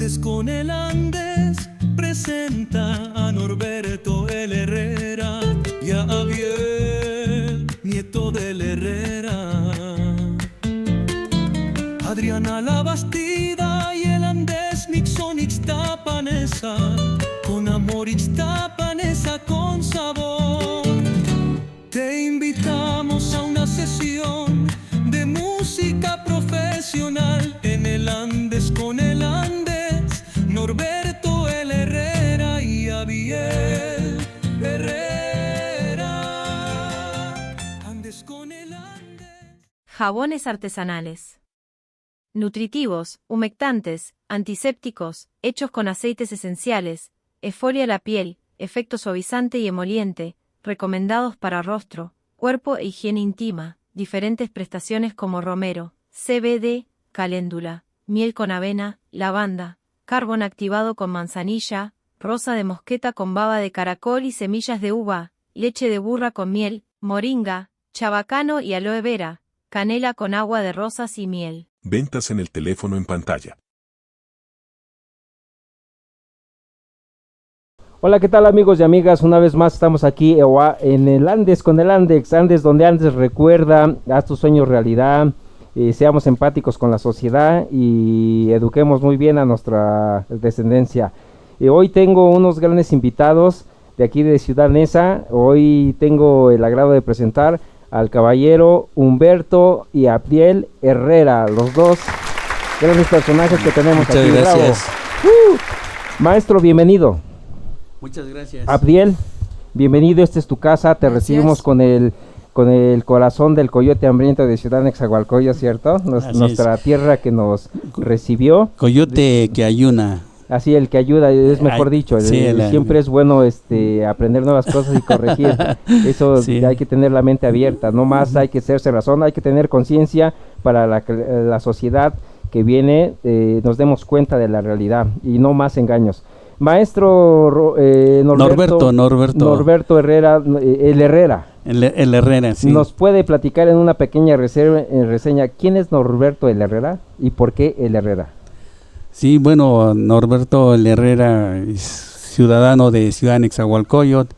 Andes con el Andes presenta a Norberto el Herrera y a Abiel, nieto del Herrera. Adriana la Bastida y el Andes Nixon Ixtapanesa, con amor Ixtapanesa con sabor. Te invitamos a una sesión de música profesional en el Andes con el Andes, Norberto el Herrera y Abiel Herrera. Andes con el Andes. Jabones artesanales. Nutritivos, humectantes, antisépticos, hechos con aceites esenciales, exfolia la piel, efecto suavizante y emoliente, recomendados para rostro, cuerpo e higiene íntima, diferentes prestaciones como romero, CBD, caléndula, miel con avena, lavanda, carbón activado con manzanilla, rosa de mosqueta con baba de caracol y semillas de uva, leche de burra con miel, moringa, chabacano y aloe vera, canela con agua de rosas y miel. Ventas en el teléfono en pantalla. Hola, ¿qué tal amigos y amigas? Una vez más estamos aquí en el Andes con el Andes, Andes donde Andes recuerda, haz tus sueños realidad, seamos empáticos con la sociedad y eduquemos muy bien a nuestra descendencia. Hoy tengo unos grandes invitados de aquí de Ciudad Neza. Hoy tengo el agrado de presentar al caballero Humberto y Abdiel Herrera, los dos grandes personajes que tenemos aquí. Muchas gracias. Maestro, bienvenido. Muchas gracias. Abdiel, bienvenido, esta es tu casa, te Gracias. recibimos con el corazón del coyote hambriento de Ciudad Nezahualcóyotl, ¿cierto? Nuestra tierra que nos recibió. Coyote que ayuna. Así, el que ayuda, es mejor dicho, sí, siempre es bueno aprender nuevas cosas y corregir. Eso sí. Hay que tener la mente abierta, no más hay que hacerse razón, hay que tener conciencia para la sociedad que viene, nos demos cuenta de la realidad y no más engaños. Maestro Norberto Herrera, el Herrera. El Herrera, sí. ¿Nos puede platicar en una pequeña reseña quién es Norberto el Herrera y por qué el Herrera? Sí, bueno, Norberto el Herrera es ciudadano de Ciudad Nezahualcóyotl.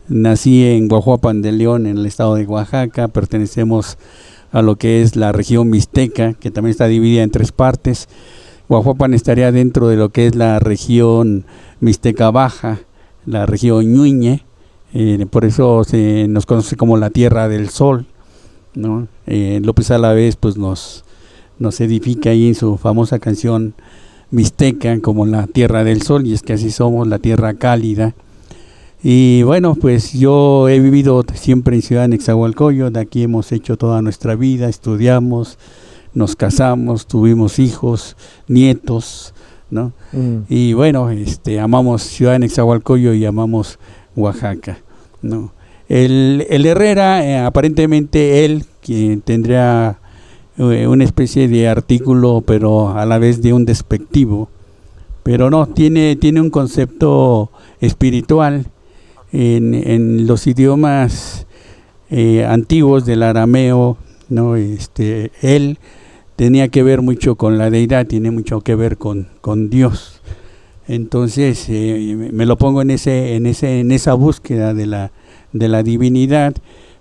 Nací en Guajuapan de León, en el estado de Oaxaca. Pertenecemos a lo que es la región mixteca, que también está dividida en 3 partes. Guajuapan estaría dentro de lo que es la región mixteca baja, la región ñuñe, por eso se nos conoce como la Tierra del Sol, ¿no? López Alavés pues nos edifica ahí en su famosa canción mixteca como la Tierra del Sol, y es que así somos, la tierra cálida. Y bueno, pues yo he vivido siempre en Ciudad Nezahualcóyotl, de aquí hemos hecho toda nuestra vida, estudiamos, nos casamos, tuvimos hijos, nietos, ¿no? Y bueno, amamos Ciudad Nezahualcóyotl y amamos Oaxaca, ¿no? El Herrera, aparentemente él, quien tendría una especie de artículo, pero a la vez de un despectivo, pero no, tiene un concepto espiritual en los idiomas antiguos del arameo, ¿no? Él tenía que ver mucho con la deidad, tiene mucho que ver con Dios. Entonces me lo pongo en esa búsqueda de la divinidad,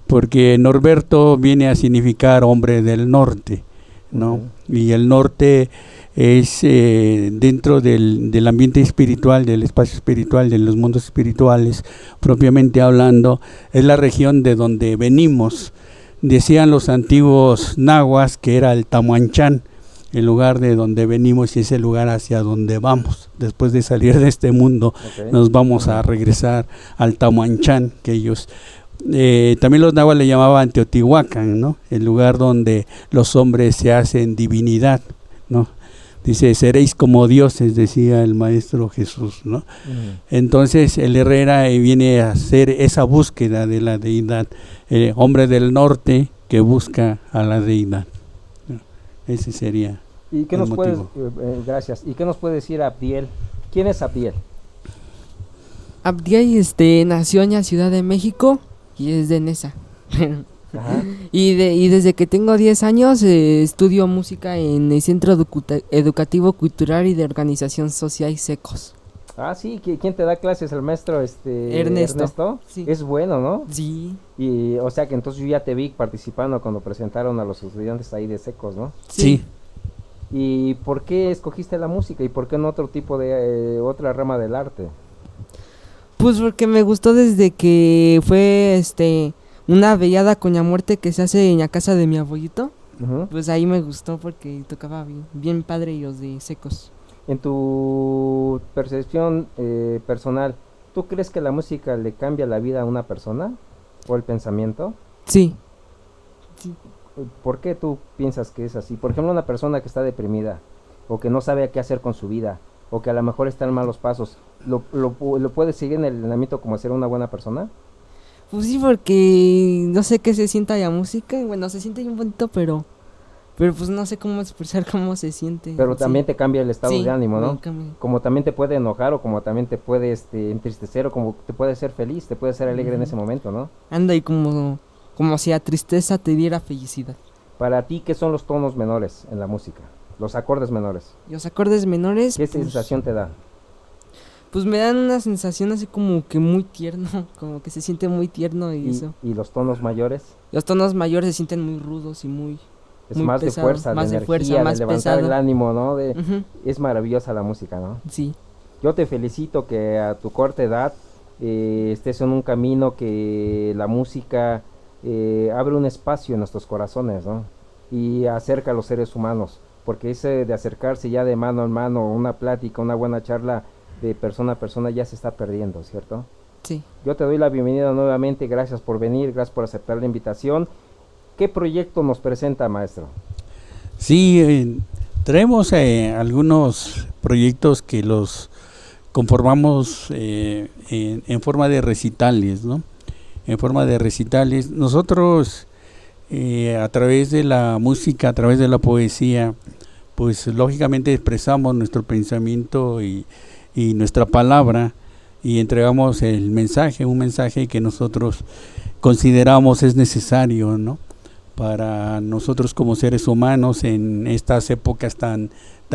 porque Norberto viene a significar hombre del norte, ¿no? Y el norte es dentro del ambiente espiritual, del espacio espiritual, de los mundos espirituales, propiamente hablando, es la región de donde venimos. Decían los antiguos nahuas que era el Tamuanchán, el lugar de donde venimos, y es el lugar hacia donde vamos. Después de salir de este mundo, nos vamos a regresar al Tamuanchán, que ellos... también los nahuas le llamaban Teotihuacán, ¿no? El lugar donde los hombres se hacen divinidad, ¿no? Dice, seréis como dioses, decía el maestro Jesús, ¿no? Entonces el Herrera viene a hacer esa búsqueda de la deidad, hombre del norte que busca a la deidad, ¿no? Ese sería. ¿Y qué nos puedes, gracias, y qué nos puede decir Abdiel? ¿Quién es Abdiel? Abdiel nació en la Ciudad de México y es de Neza. Ajá. Y desde que tengo 10 años estudio música en el Centro Educativo Cultural y de Organización Social Secos. Ah, sí, ¿quién te da clases? El maestro Ernesto. Sí. Es bueno, ¿no? Sí, Y o sea que entonces yo ya te vi participando cuando presentaron a los estudiantes ahí de Secos, ¿no? Sí. ¿Y por qué escogiste la música y por qué no otro tipo de otra rama del arte? pues porque me gustó desde que fue una velada con la muerte que se hace en la casa de mi abuelito. Ujú. Pues ahí me gustó porque tocaba bien padre y los de Secos. En tu percepción personal, ¿tú crees que la música le cambia la vida a una persona o el pensamiento? Sí. ¿Por qué tú piensas que es así? Por ejemplo, una persona que está deprimida o que no sabe qué hacer con su vida o que a lo mejor está en malos pasos, ¿lo puede seguir en el ámbito como ser una buena persona? Pues sí, porque no sé qué se sienta la música. Bueno, se siente bien bonito, pero pues no sé cómo expresar cómo se siente. Pero sí. también te cambia el estado Sí, de ánimo, ¿no? me cambia. Como también te puede enojar o como también te puede entristecer o como te puede ser feliz, te puede ser alegre en ese momento, ¿no? Anda y como si a tristeza te diera felicidad. Para ti, ¿qué son los tonos menores en la música? Los acordes menores. Los acordes menores, ¿Qué pues, sensación te da? pues me dan una sensación así como que muy tierno, como que se siente muy tierno y eso. ¿Y los tonos mayores? Los tonos mayores se sienten muy rudos y muy Es muy más pesado, de fuerza, más de de energía, fuerza, de más levantar pesado. el ánimo, ¿no? Ujú, Es maravillosa la música, ¿no? sí. Yo te felicito que a tu corta edad estés en un camino que la música abre un espacio en nuestros corazones, ¿no? Y acerca a los seres humanos, porque ese de acercarse ya de mano en mano, una plática, una buena charla de persona a persona ya se está perdiendo, ¿cierto? Sí. Yo te doy la bienvenida nuevamente, gracias por venir, gracias por aceptar la invitación. ¿Qué proyecto nos presenta, maestro? Sí, traemos algunos proyectos que los conformamos en forma de recitales, ¿no? En forma de recitales. Nosotros, a través de la música, a través de la poesía, pues lógicamente expresamos nuestro pensamiento y nuestra palabra y entregamos el mensaje, un mensaje que nosotros consideramos es necesario, ¿no? Para nosotros como seres humanos en estas épocas tan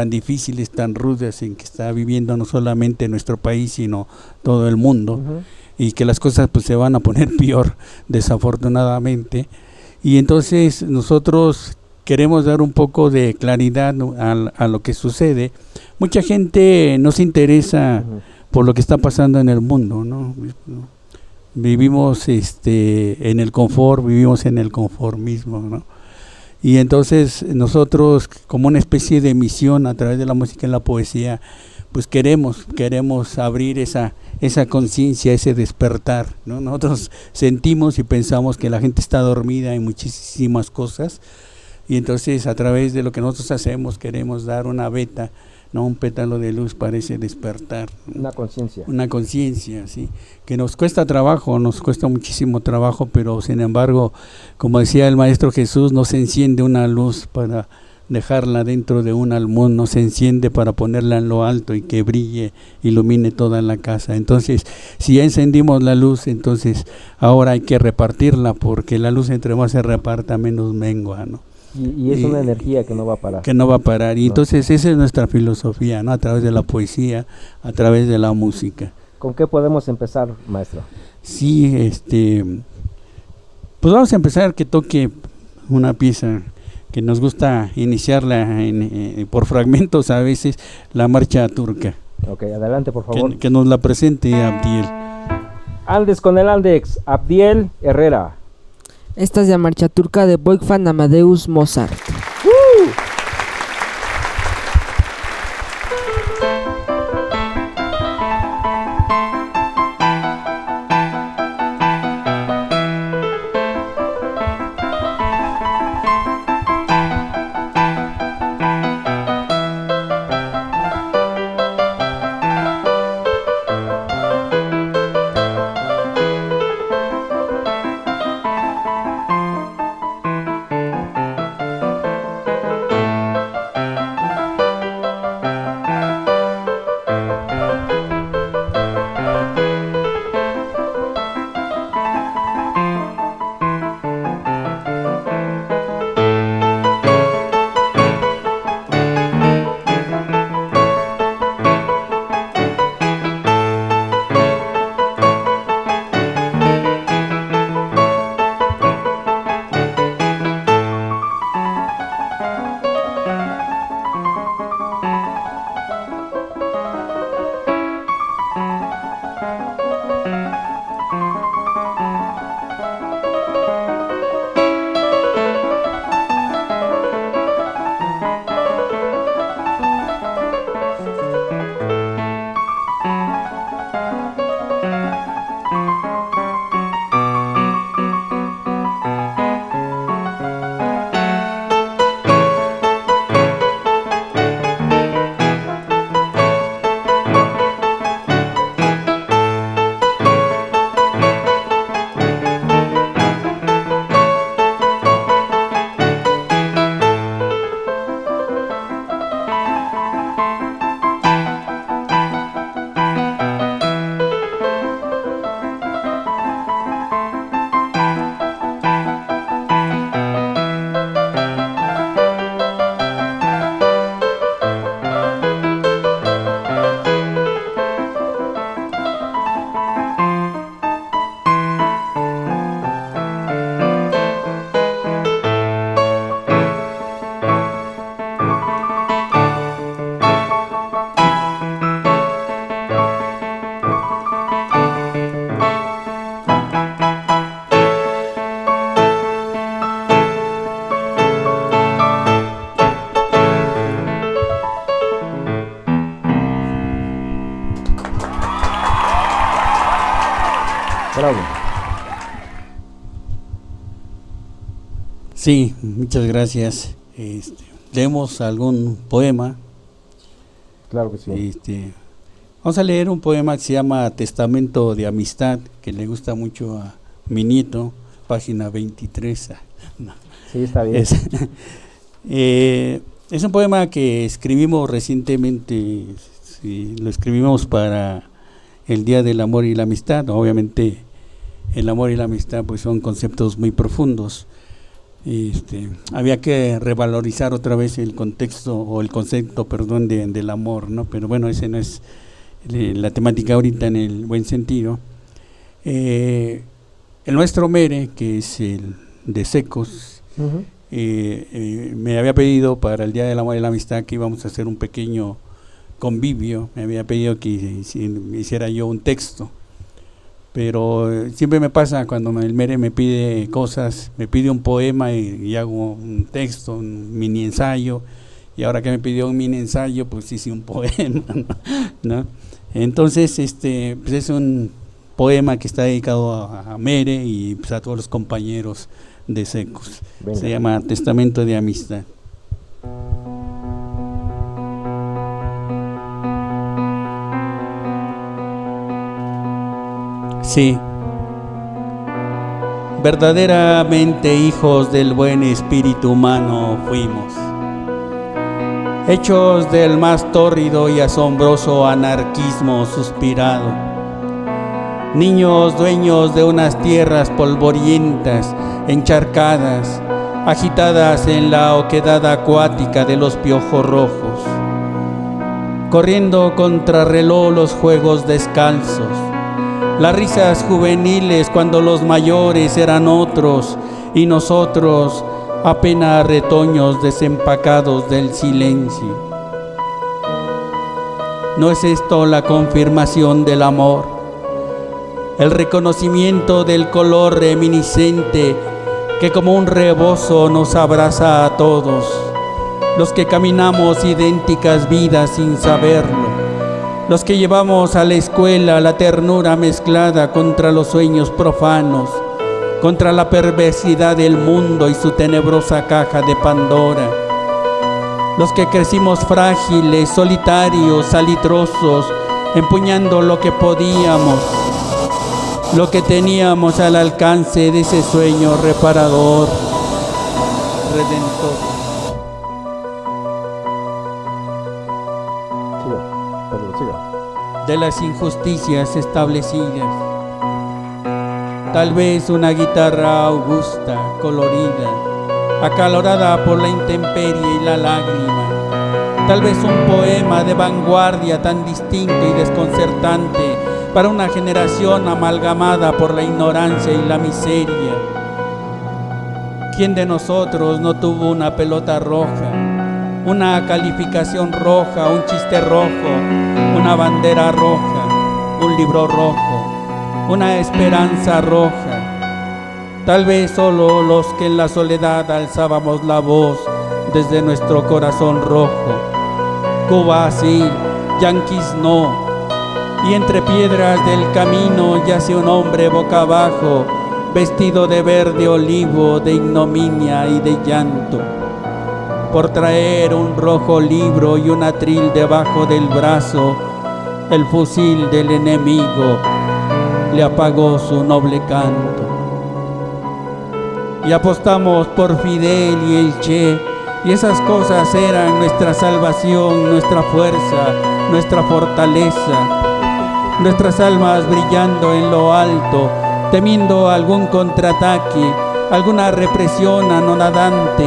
difíciles, tan rudas en que está viviendo no solamente nuestro país sino todo el mundo. Uh-huh. Y que las cosas pues se van a poner peor desafortunadamente, y entonces nosotros queremos dar un poco de claridad a lo que sucede. Mucha gente no se interesa Uh-huh. por lo que está pasando en el mundo, ¿no? Vivimos en el confort, vivimos en el conformismo, ¿no? Y entonces nosotros, como una especie de misión a través de la música y la poesía, pues queremos abrir esa conciencia, ese despertar, ¿no? Nosotros sentimos y pensamos que la gente está dormida en muchísimas cosas, y entonces a través de lo que nosotros hacemos queremos dar una veta, no un pétalo de luz para ese despertar. Una conciencia. Una conciencia, sí, que nos cuesta trabajo, nos cuesta muchísimo trabajo, pero sin embargo, como decía el Maestro Jesús, no se enciende una luz para dejarla dentro de un almón, no se enciende para ponerla en lo alto y que brille, ilumine toda la casa. Entonces, si ya encendimos la luz, entonces ahora hay que repartirla, porque la luz entre más se reparta, menos mengua, ¿no? Y es una energía que no va a parar. Que no va a parar. Y No. entonces esa es nuestra filosofía, ¿no? A través de la poesía, a través de la música. ¿Con qué podemos empezar, maestro? Sí, pues vamos a empezar que toque una pieza que nos gusta iniciarla por fragmentos a veces, la marcha turca. Ok, adelante, por favor. Que nos la presente Abdiel. Andes con el Andex, Abdiel Herrera. Esta es la marcha turca de Wolfgang Amadeus Mozart. Bravo. Sí, muchas gracias. Leemos algún poema. Claro que sí. Vamos a leer un poema que se llama Testamento de Amistad, que le gusta mucho a mi nieto, página 23. No. Sí, está bien. Es un poema que escribimos recientemente, sí, lo escribimos para el Día del Amor y la Amistad. Obviamente el amor y la amistad pues son conceptos muy profundos. Había que revalorizar otra vez el contexto o el concepto, perdón, del amor, ¿no? Pero bueno, ese no es la temática ahorita en el buen sentido. El nuestro Mere, que es el de Secos, Ujú. me había pedido para el Día del Amor y la Amistad que íbamos a hacer un pequeño convivio. Me había pedido que hiciera yo un texto, pero siempre me pasa cuando el Mere me pide cosas, me pide un poema y hago un texto, un mini ensayo, y ahora que me pidió un mini ensayo, pues hice un poema, ¿no? Entonces, pues es un poema que está dedicado a Mere y pues a todos los compañeros de Secos. Venga. Se llama Testamento de Amistad. Sí, verdaderamente hijos del buen espíritu humano fuimos, hechos del más tórrido y asombroso anarquismo suspirado, niños dueños de unas tierras polvorientas, encharcadas, agitadas en la oquedad acuática de los piojos rojos, corriendo contra reloj los juegos descalzos, las risas juveniles cuando los mayores eran otros y nosotros apenas retoños desempacados del silencio. ¿No es esto la confirmación del amor? El reconocimiento del color reminiscente que como un rebozo nos abraza a todos, los que caminamos idénticas vidas sin saberlo, los que llevamos a la escuela la ternura mezclada contra los sueños profanos, contra la perversidad del mundo y su tenebrosa caja de Pandora, los que crecimos frágiles, solitarios, salitrosos, empuñando lo que podíamos, lo que teníamos al alcance de ese sueño reparador, redentor. De las injusticias establecidas. Tal vez una guitarra augusta, colorida, acalorada por la intemperie y la lágrima. Tal vez un poema de vanguardia tan distinto y desconcertante para una generación amalgamada por la ignorancia y la miseria. ¿Quién de nosotros no tuvo una pelota roja, una calificación roja, un chiste rojo, una bandera roja, un libro rojo, una esperanza roja? Tal vez solo los que en la soledad alzábamos la voz desde nuestro corazón rojo. Cuba sí, yanquis no. Y entre piedras del camino yace un hombre boca abajo, vestido de verde olivo, de ignominia y de llanto, por traer un rojo libro y un atril debajo del brazo. El fusil del enemigo le apagó su noble canto. Y apostamos por Fidel y el Che, y esas cosas eran nuestra salvación, nuestra fuerza, nuestra fortaleza, nuestras almas brillando en lo alto, temiendo algún contraataque, alguna represión anonadante,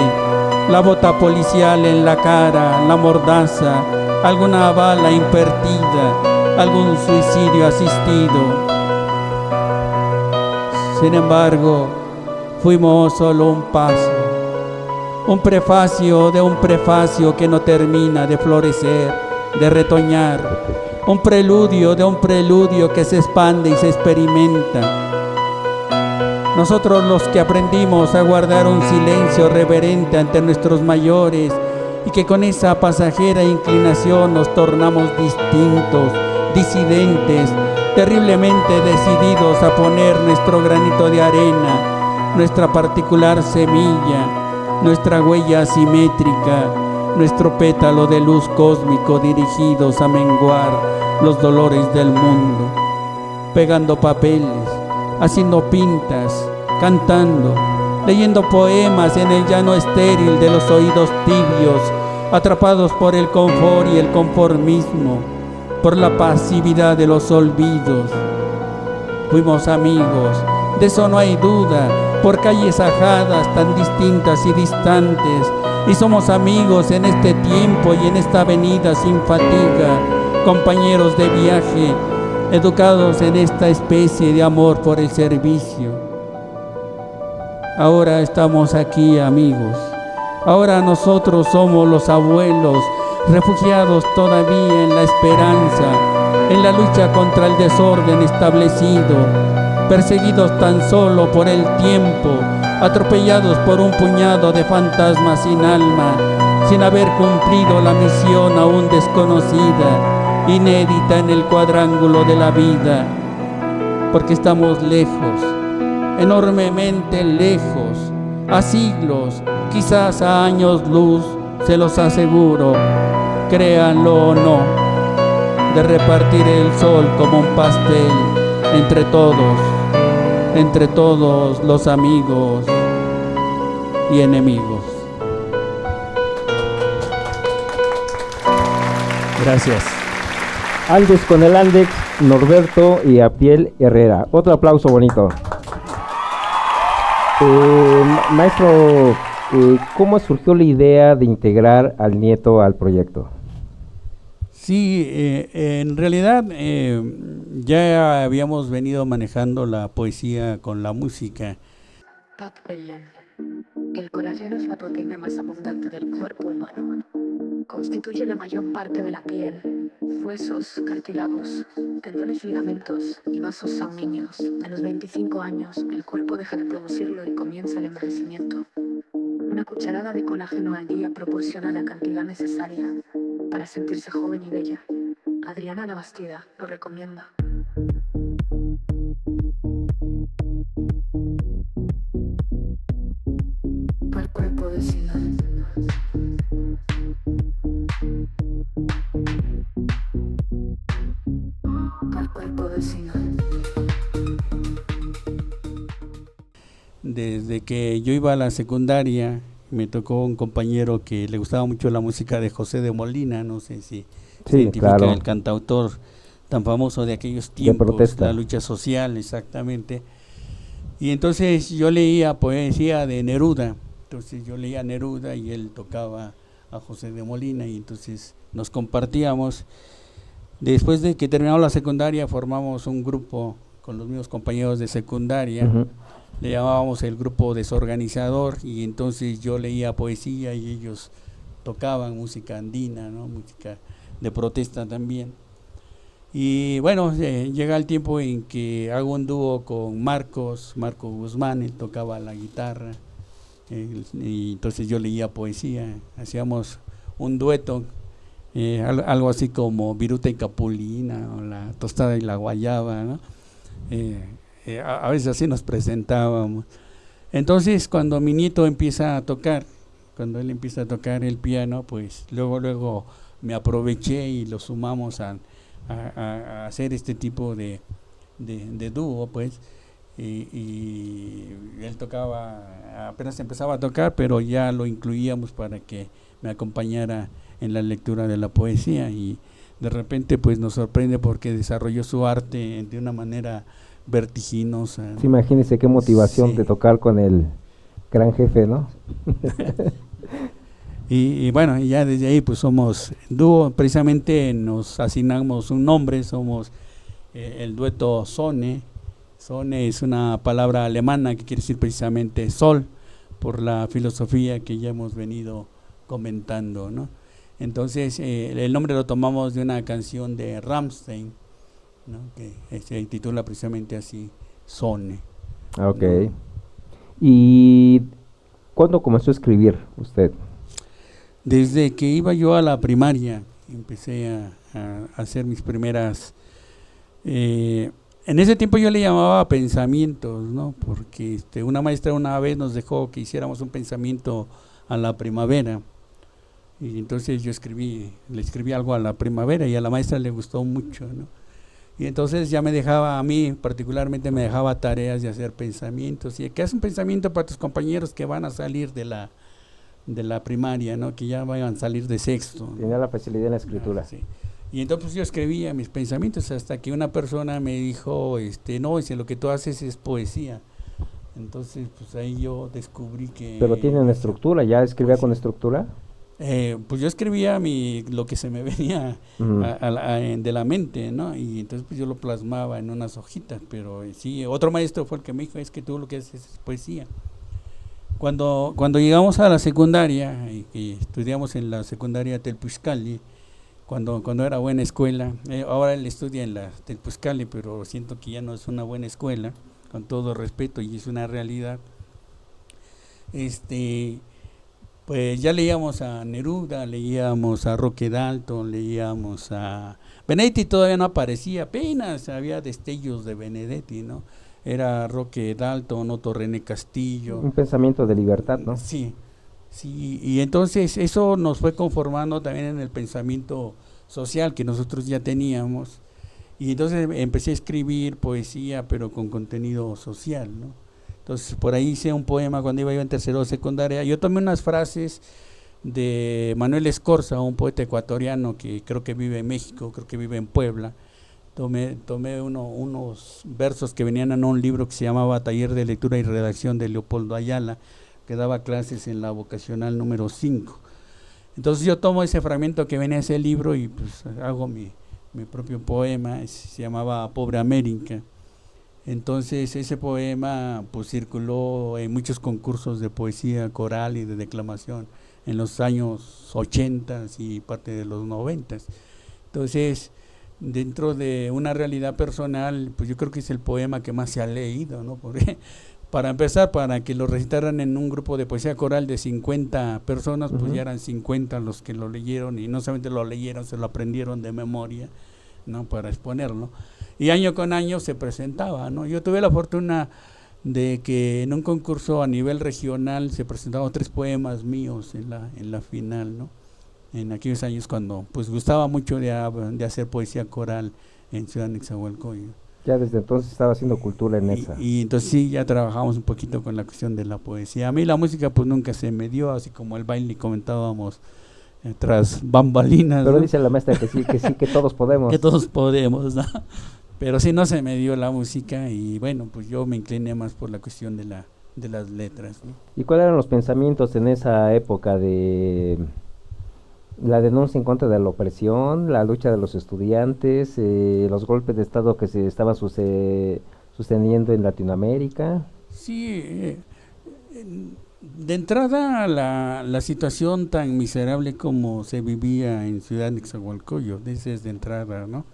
la bota policial en la cara, la mordaza, alguna bala impertida, algún suicidio asistido. Sin embargo, fuimos solo un paso, un prefacio de un prefacio que no termina de florecer, de retoñar, un preludio de un preludio que se expande y se experimenta. Nosotros los que aprendimos a guardar un silencio reverente ante nuestros mayores y que con esa pasajera inclinación nos tornamos distintos, disidentes, terriblemente decididos a poner nuestro granito de arena, nuestra particular semilla, nuestra huella asimétrica, nuestro pétalo de luz cósmico, dirigidos a menguar los dolores del mundo, pegando papeles, haciendo pintas, cantando, leyendo poemas en el llano estéril de los oídos tibios, atrapados por el confort y el conformismo, por la pasividad de los olvidos. Fuimos amigos, de eso no hay duda, por calles ajadas tan distintas y distantes, y somos amigos en este tiempo y en esta avenida sin fatiga, compañeros de viaje, educados en esta especie de amor por el servicio. Ahora estamos aquí, amigos. Ahora nosotros somos los abuelos, refugiados todavía en la esperanza, en la lucha contra el desorden establecido, perseguidos tan solo por el tiempo, atropellados por un puñado de fantasmas sin alma, sin haber cumplido la misión aún desconocida, inédita en el cuadrángulo de la vida, porque estamos lejos, enormemente lejos, a siglos, quizás a años luz, se los aseguro, créanlo o no, de repartir el sol como un pastel entre todos los amigos y enemigos. Gracias. Andes con el Andex, Norberto y Apiel Herrera. Otro aplauso bonito. Maestro, ¿cómo surgió la idea de integrar al nieto al proyecto? Sí, en realidad ya habíamos venido manejando la poesía con la música. El corazón es la proteína más abundante del cuerpo humano. Constituye la mayor parte de la piel, huesos, cartílagos, tendones, ligamentos y vasos sanguíneos. A los 25 años, el cuerpo deja de producirlo y comienza el envejecimiento. Una cucharada de colágeno al día proporciona la cantidad necesaria para sentirse joven y bella. Adriana Labastida lo recomienda. Para el cuerpo vecinal. Para el cuerpo vecinal. Desde que yo iba a la secundaria, me tocó un compañero que le gustaba mucho la música de José de Molina, no sé si se identifica, claro, el cantautor tan famoso de aquellos tiempos, la lucha social, exactamente. Y entonces yo leía poesía de Neruda, entonces yo leía Neruda y él tocaba a José de Molina y entonces nos compartíamos. Después de que terminamos la secundaria formamos un grupo con los mismos compañeros de secundaria, le llamábamos el grupo desorganizador y entonces yo leía poesía y ellos tocaban música andina, ¿no? Música de protesta también. Y bueno, llega el tiempo en que hago un dúo con Marco Guzmán, él tocaba la guitarra, y entonces yo leía poesía, hacíamos un dueto, algo así como Viruta y Capulina, o la tostada y la guayaba, ¿no? A veces así nos presentábamos. Entonces cuando mi nieto empieza a tocar, cuando él empieza a tocar el piano, pues luego me aproveché y lo sumamos a hacer este tipo de dúo, pues, y él tocaba, apenas empezaba a tocar, pero ya lo incluíamos para que me acompañara en la lectura de la poesía y de repente pues nos sorprende porque desarrolló su arte de una manera vertiginosa. Sí, imagínese qué motivación, sí, de tocar con el gran jefe, ¿no? Y bueno, ya desde ahí pues somos dúo, precisamente nos asignamos un nombre, somos el dueto Sonne. Sonne es una palabra alemana que quiere decir precisamente sol, por la filosofía que ya hemos venido comentando, ¿no? Entonces el nombre lo tomamos de una canción de Rammstein, ¿no? Que se titula precisamente así, Sonne. Ok. ¿No? ¿Y cuándo comenzó a escribir usted? Desde que iba yo a la primaria, empecé a hacer mis primeras En ese tiempo yo le llamaba pensamientos, ¿no? Porque una maestra una vez nos dejó que hiciéramos un pensamiento a la primavera. Y entonces le escribí algo a la primavera y a la maestra le gustó mucho, ¿no? Y entonces ya me dejaba, a mí particularmente me dejaba tareas de hacer pensamientos. Y que haz un pensamiento para tus compañeros que van a salir de la primaria, ¿no? Que ya van a salir de sexto, ¿no? Tenía la facilidad en la escritura. Sí. Y entonces yo escribía mis pensamientos hasta que una persona me dijo, no, dice, lo que tú haces es poesía. Entonces, pues ahí yo descubrí que... Pero tiene una estructura, ¿ya escribía con estructura? Pues yo escribía lo que se me venía de la mente, ¿no? Y entonces pues yo lo plasmaba en unas hojitas, pero sí, otro maestro fue el que me dijo, es que tú lo que haces es poesía. Cuando llegamos a la secundaria, y que estudiamos en la secundaria Telpuxcali, cuando era buena escuela, ahora él estudia en la Telpuxcali, pero siento que ya no es una buena escuela, con todo respeto, y es una realidad. Pues ya leíamos a Neruda, leíamos a Roque Dalton, leíamos a Benedetti, todavía no aparecía, apenas había destellos de Benedetti, ¿no? Era Roque Dalton, Otto René Castillo. Un pensamiento de libertad, ¿no? Sí, y entonces eso nos fue conformando también en el pensamiento social que nosotros ya teníamos, y entonces empecé a escribir poesía, pero con contenido social, ¿no? Entonces por ahí hice un poema cuando iba yo en tercero de secundaria. Yo tomé unas frases de Manuel Escorza, un poeta ecuatoriano que creo que vive en México, creo que vive en Puebla. Tomé unos versos que venían en un libro que se llamaba Taller de Lectura y Redacción de Leopoldo Ayala, que daba clases en la vocacional número 5. Entonces yo tomo ese fragmento que venía en ese libro y pues hago mi propio poema, se llamaba Pobre América. Entonces ese poema pues circuló en muchos concursos de poesía coral y de declamación en los años 80 y parte de los 90. Entonces, dentro de una realidad personal, pues yo creo que es el poema que más se ha leído, ¿no? Porque para empezar, para que lo recitaran en un grupo de poesía coral de 50 personas, pues ya eran 50 los que lo leyeron, y no solamente lo leyeron, se lo aprendieron de memoria, ¿no? Para exponerlo. Y año con año se presentaba, ¿no? Yo tuve la fortuna de que en un concurso a nivel regional se presentaban 3 poemas míos en la final, ¿no? En aquellos años cuando pues gustaba mucho de hacer poesía coral en Ciudad Nezahualcóyotl. Ya desde entonces estaba haciendo cultura en esa. Y entonces sí, ya trabajamos un poquito con la cuestión de la poesía. A mí la música pues nunca se me dio, así como el baile comentábamos tras bambalinas. Pero ¿no? dice la maestra que sí, que todos podemos. Que todos podemos, ¿no? Pero sí no se me dio la música y bueno, pues yo me incliné más por la cuestión de las letras, ¿no? ¿Y cuáles eran los pensamientos en esa época de la denuncia en contra de la opresión, la lucha de los estudiantes, los golpes de Estado que se estaban sucediendo en Latinoamérica? Sí, de entrada la situación tan miserable como se vivía en Ciudad Nezahualcóyotl, desde entrada, ¿no?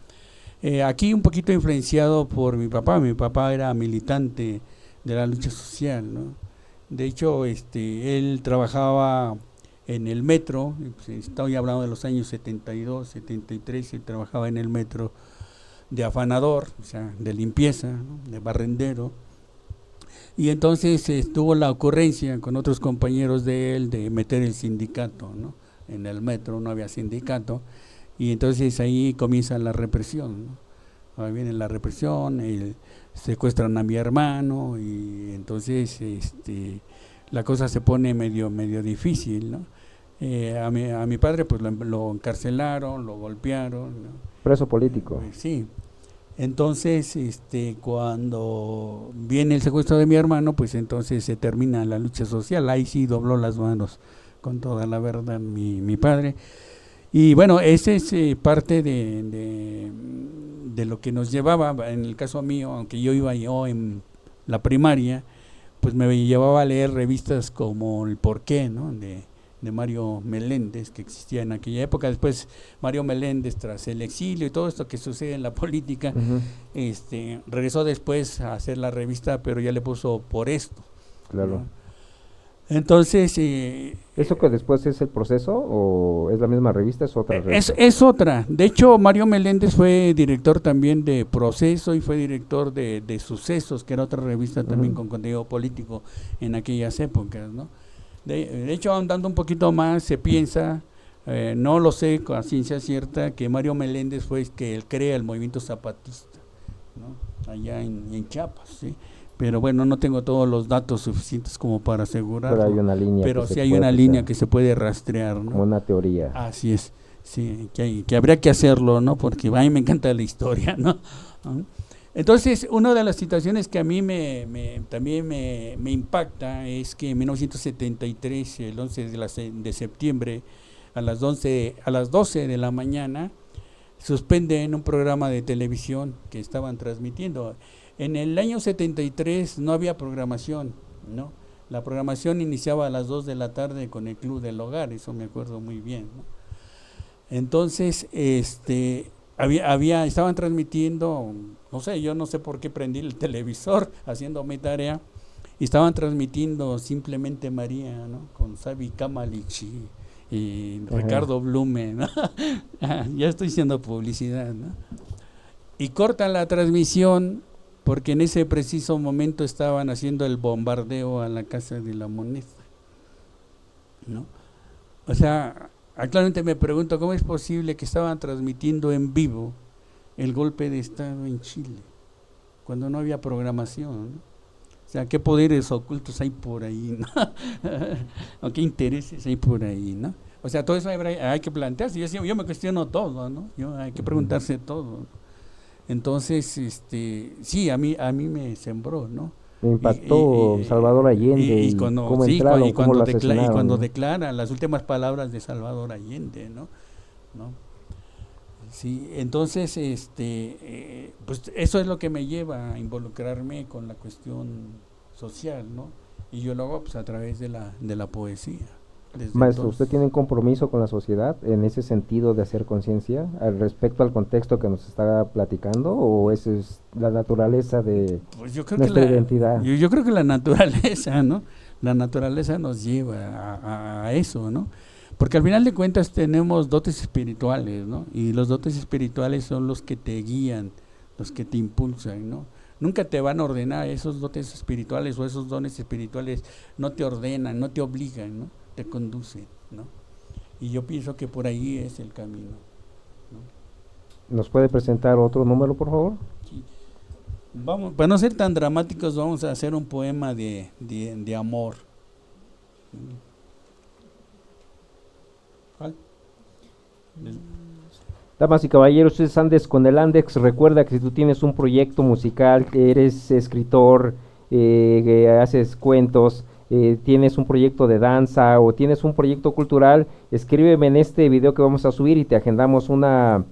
Aquí un poquito influenciado por mi papá era militante de la lucha social, ¿no? De hecho, él trabajaba en el metro, estoy hablando de los años 72, 73, él trabajaba en el metro de afanador, o sea, de limpieza, ¿no? De barrendero, y entonces tuvo la ocurrencia con otros compañeros de él de meter el sindicato, ¿no? En el metro no había sindicato, y entonces ahí comienza la represión, ¿no? Ahí viene la represión, secuestran a mi hermano, y entonces la cosa se pone medio difícil, ¿no? A mi padre pues lo encarcelaron, lo golpearon, ¿no? Preso político. Sí. Entonces, cuando viene el secuestro de mi hermano, pues entonces se termina la lucha social. Ahí sí dobló las manos con toda la verdad mi padre. Y bueno, ese es parte de lo que nos llevaba, en el caso mío, aunque yo iba en la primaria, pues me llevaba a leer revistas como El Porqué, ¿no? de Mario Meléndez, que existía en aquella época. Después Mario Meléndez, tras el exilio y todo esto que sucede en la política, regresó después a hacer la revista, pero ya le puso Por Esto. Claro. ¿No? Entonces, ¿Eso que después es el proceso o es la misma revista, es otra revista? es otra. De hecho, Mario Meléndez fue director también de Proceso y fue director de Sucesos, que era otra revista también con contenido político en aquellas épocas, ¿no? De hecho, andando un poquito más, se piensa, no lo sé con ciencia cierta, que Mario Meléndez fue el que él crea el movimiento zapatista, ¿no? Allá en Chiapas, ¿sí? Pero bueno, no tengo todos los datos suficientes como para asegurarlo. Pero hay una línea. Pero sí hay una línea que se puede rastrear, ¿no? Como una teoría. Así es, sí, que habría que hacerlo, ¿no? Porque a mí me encanta la historia, ¿no? Entonces, una de las situaciones que a mí también me impacta es que en 1973, el 11 de septiembre, a las 12 de la mañana, suspenden un programa de televisión que estaban transmitiendo. En el año 73 no había programación, ¿no? La programación iniciaba a las 2 de la tarde con el Club del Hogar, eso me acuerdo muy bien, ¿no? Entonces, estaban transmitiendo, no sé, yo no sé por qué prendí el televisor haciendo mi tarea, y estaban transmitiendo Simplemente María, ¿no? Con Sabi Kamalich y Ricardo Blume, ¿no? Ya estoy haciendo publicidad, ¿no? Y cortan la transmisión porque en ese preciso momento estaban haciendo el bombardeo a la Casa de la Moneda, ¿no? O sea, actualmente me pregunto cómo es posible que estaban transmitiendo en vivo el golpe de Estado en Chile, cuando no había programación, ¿no? O sea, qué poderes ocultos hay por ahí, ¿no? O qué intereses hay por ahí, ¿no? O sea, todo eso hay que plantearse. Yo me cuestiono todo, ¿no? Hay que preguntarse todo, ¿no? Entonces, sí, a mí me sembró, ¿no? Me impactó Salvador Allende y cómo entraron, cómo lo asesinaron, y cuando ¿no? declara las últimas palabras de Salvador Allende, ¿no? Sí, entonces, pues eso es lo que me lleva a involucrarme con la cuestión social, ¿no? Y yo lo hago pues a través de la poesía. Maestro, ¿usted tiene un compromiso con la sociedad en ese sentido de hacer conciencia al respecto al contexto que nos está platicando, o esa es la naturaleza de pues yo creo nuestra identidad? Yo creo que la naturaleza, ¿no? La naturaleza nos lleva a eso, ¿no? Porque al final de cuentas tenemos dotes espirituales, ¿no? Y los dotes espirituales son los que te guían, los que te impulsan, ¿no? Nunca te van a ordenar. Esos dotes espirituales o esos dones espirituales no te ordenan, no te obligan, ¿no? Te conducen, ¿no? Y yo pienso que por ahí es el camino, ¿no? ¿Nos puede presentar otro número, por favor? Sí. Vamos, para no ser tan dramáticos, vamos a hacer un poema de amor. ¿Cuál? Damas y caballeros, ustedes Andes con el Andex. Recuerda que si tú tienes un proyecto musical, que eres escritor, que haces cuentos, tienes un proyecto de danza o tienes un proyecto cultural, escríbeme en este video que vamos a subir y te agendamos una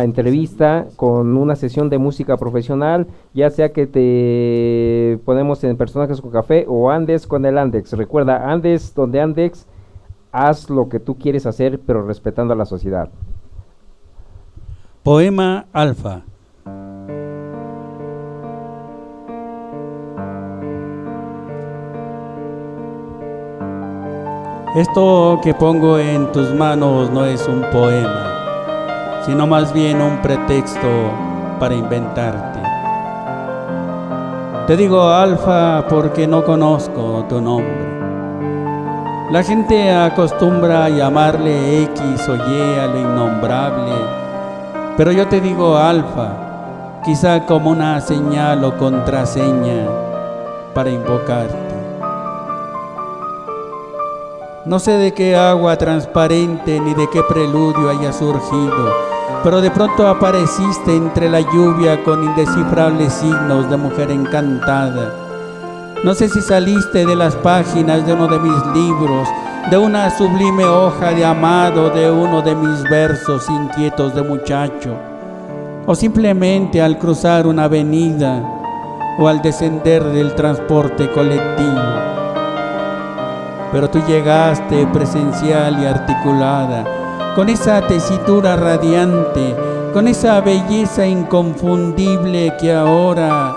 entrevista con una sesión de música profesional, ya sea que te ponemos en Personajes con Café o Andes con el Andex. Recuerda, Andes donde Andex, haz lo que tú quieres hacer, pero respetando a la sociedad. Poema Alfa. Esto que pongo en tus manos no es un poema, sino más bien un pretexto para inventarte. Te digo Alfa porque no conozco tu nombre. La gente acostumbra a llamarle X o Y a lo innombrable, pero yo te digo Alfa, quizá como una señal o contraseña para invocarte. No sé de qué agua transparente ni de qué preludio haya surgido, pero de pronto apareciste entre la lluvia con indescifrables signos de mujer encantada. No sé si saliste de las páginas de uno de mis libros, de una sublime hoja de amado, de uno de mis versos inquietos de muchacho, o simplemente al cruzar una avenida o al descender del transporte colectivo. Pero tú llegaste presencial y articulada, con esa tesitura radiante, con esa belleza inconfundible que ahora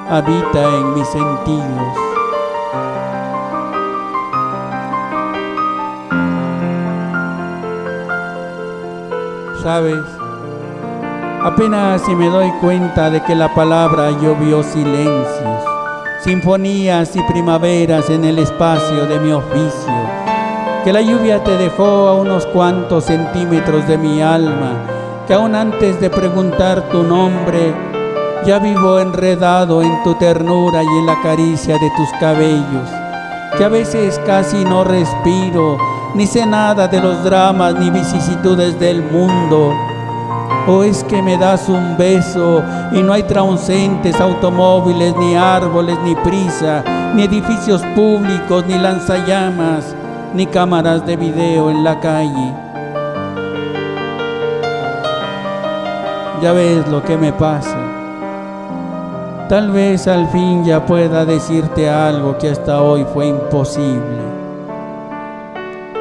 habita en mis sentidos. ¿sabes? Apenas si me doy cuenta de que la palabra llovió silencios, sinfonías y primaveras en el espacio de mi oficio, que la lluvia te dejó a unos cuantos centímetros de mi alma, que aún antes de preguntar tu nombre, ya vivo enredado en tu ternura y en la caricia de tus cabellos, que a veces casi no respiro, ni sé nada de los dramas ni vicisitudes del mundo. ¿O es que me das un beso y no hay transeúntes, automóviles, ni árboles, ni prisa, ni edificios públicos, ni lanzallamas, ni cámaras de video en la calle? Ya ves lo que me pasa. Tal vez al fin ya pueda decirte algo que hasta hoy fue imposible.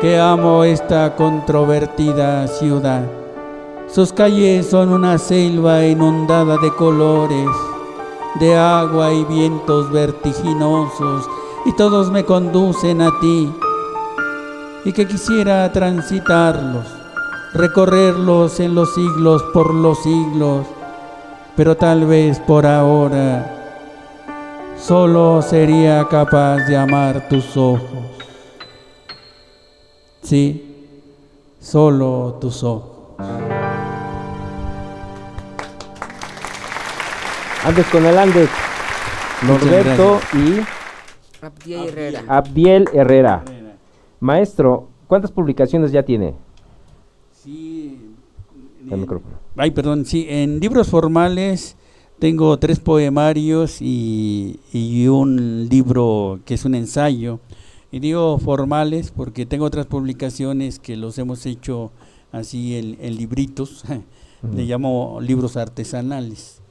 Que amo esta controvertida ciudad. Sus calles son una selva inundada de colores, de agua y vientos vertiginosos, y todos me conducen a ti, y que quisiera transitarlos, recorrerlos en los siglos por los siglos, pero tal vez por ahora solo sería capaz de amar tus ojos. Sí, solo tus ojos. Andes con el Andes, Norberto y Abdiel Herrera. Abdiel Herrera. Maestro, ¿cuántas publicaciones ya tiene? Sí, El micrófono. Ay, perdón, sí, en libros formales tengo 3 poemarios y un libro que es un ensayo. Y digo formales porque tengo otras publicaciones que los hemos hecho así en libritos, le llamo libros artesanales.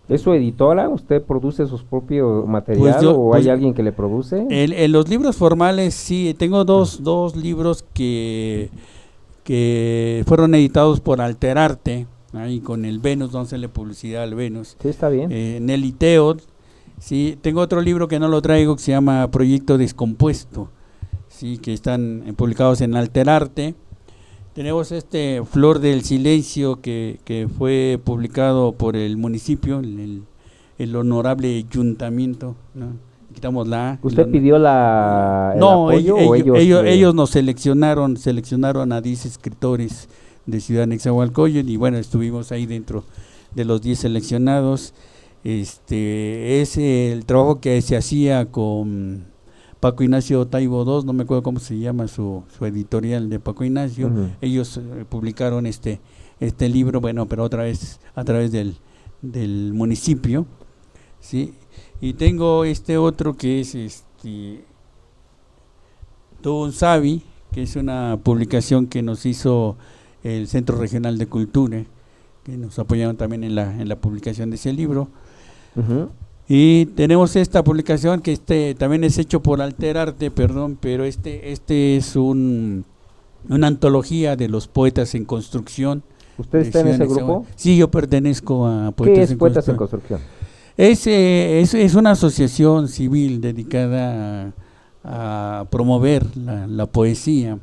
¿Es su editora? ¿Usted produce sus propios material Pues yo- o pues- hay alguien que le produce? En los libros formales sí, tengo dos libros que fueron editados por Alterarte, ahí con el Venus, dándole publicidad al Venus. Sí, está bien. Nelly Teod, sí, tengo otro libro que no lo traigo que se llama Proyecto Descompuesto, sí, que están publicados en Alterarte. Tenemos Flor del Silencio que fue publicado por el municipio, el honorable ayuntamiento, ¿no? Quitamos la A. ¿Usted pidió el No, apoyo o ellos nos seleccionaron a 10 escritores de Ciudad Nezahualcóyotl y bueno, estuvimos ahí dentro de los 10 seleccionados. Es el trabajo que se hacía con Paco Ignacio Taibo II, no me acuerdo cómo se llama su editorial de Paco Ignacio. Ujú. Ellos publicaron este libro, bueno, pero otra vez a través del municipio, ¿sí? Y tengo otro que es Todo un Sabi, que es una publicación que nos hizo el Centro Regional de Cultura, que nos apoyaron también en la publicación de ese libro. Ujú. Y tenemos esta publicación que también es hecho por Alterarte, perdón, pero es una antología de los poetas en construcción. ¿Usted de está en Ciudad ese Nezahualcóyotl. grupo? Sí, yo pertenezco a Poetas ¿Qué es en Poetas en Construcción. Construcción? Es una asociación civil dedicada a promover la poesía,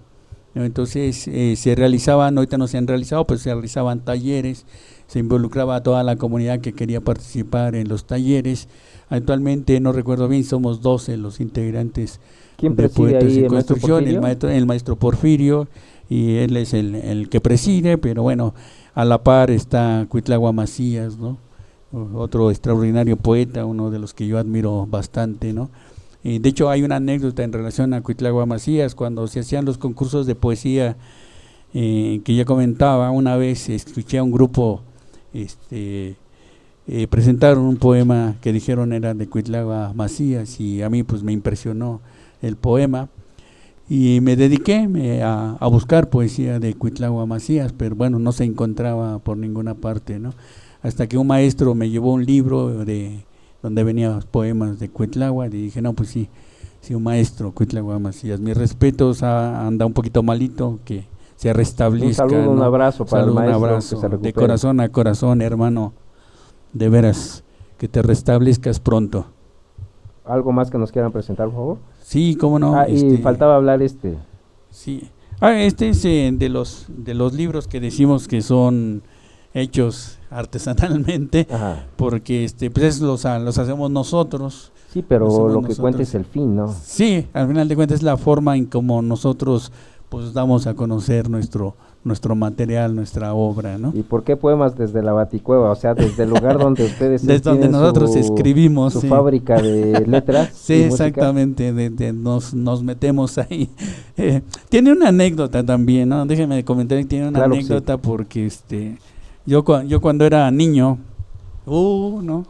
¿no? Entonces se realizaban, ahorita no se han realizado, pero se realizaban talleres, se involucraba a toda la comunidad que quería participar en los talleres. Actualmente, no recuerdo bien, somos 12 los integrantes ¿Quién de preside Poetas ahí, en el maestro Construcción, Porfirio? el maestro Porfirio, y él es el que preside, pero bueno, a la par está Cuitlagua Macías, ¿no? Otro extraordinario poeta, uno de los que yo admiro bastante, ¿no? Y de hecho hay una anécdota en relación a Cuitlagua Macías, cuando se hacían los concursos de poesía que ya comentaba, una vez escuché a un grupo presentaron un poema que dijeron era de Cuitlagua Macías y a mí pues me impresionó el poema y me dediqué a buscar poesía de Cuitlagua Macías, pero bueno, no se encontraba por ninguna parte, ¿no? Hasta que un maestro me llevó un libro donde venían poemas de Cuitlagua y dije, no, pues sí, un maestro, Cuitlagua Macías. Mis respetos, anda un poquito malito, que se restablezca. Un saludo, ¿no? un abrazo para Saludo, el maestro, un abrazo, que se recupere. de corazón a corazón, hermano, de veras, que te restablezcas pronto. ¿Algo más que nos quieran presentar, por favor? Sí, cómo no. Y faltaba hablar Sí. Este es de los libros que decimos que son hechos artesanalmente, Ajá. porque pues los hacemos nosotros. Sí, pero Hacemos lo que nosotros. cuenta es el fin, ¿no? Sí, al final de cuentas es la forma en como nosotros pues damos a conocer nuestro material, nuestra obra, ¿no? ¿Y por qué poemas desde la Baticueva? O sea, desde el lugar donde ustedes Desde donde tienen nosotros escribimos, su sí. fábrica de letras. Sí, y música. exactamente, nos metemos ahí. Tiene una anécdota también, ¿no? Déjeme comentar que tiene una Claro que sí. anécdota porque yo cuando era niño, ¿no?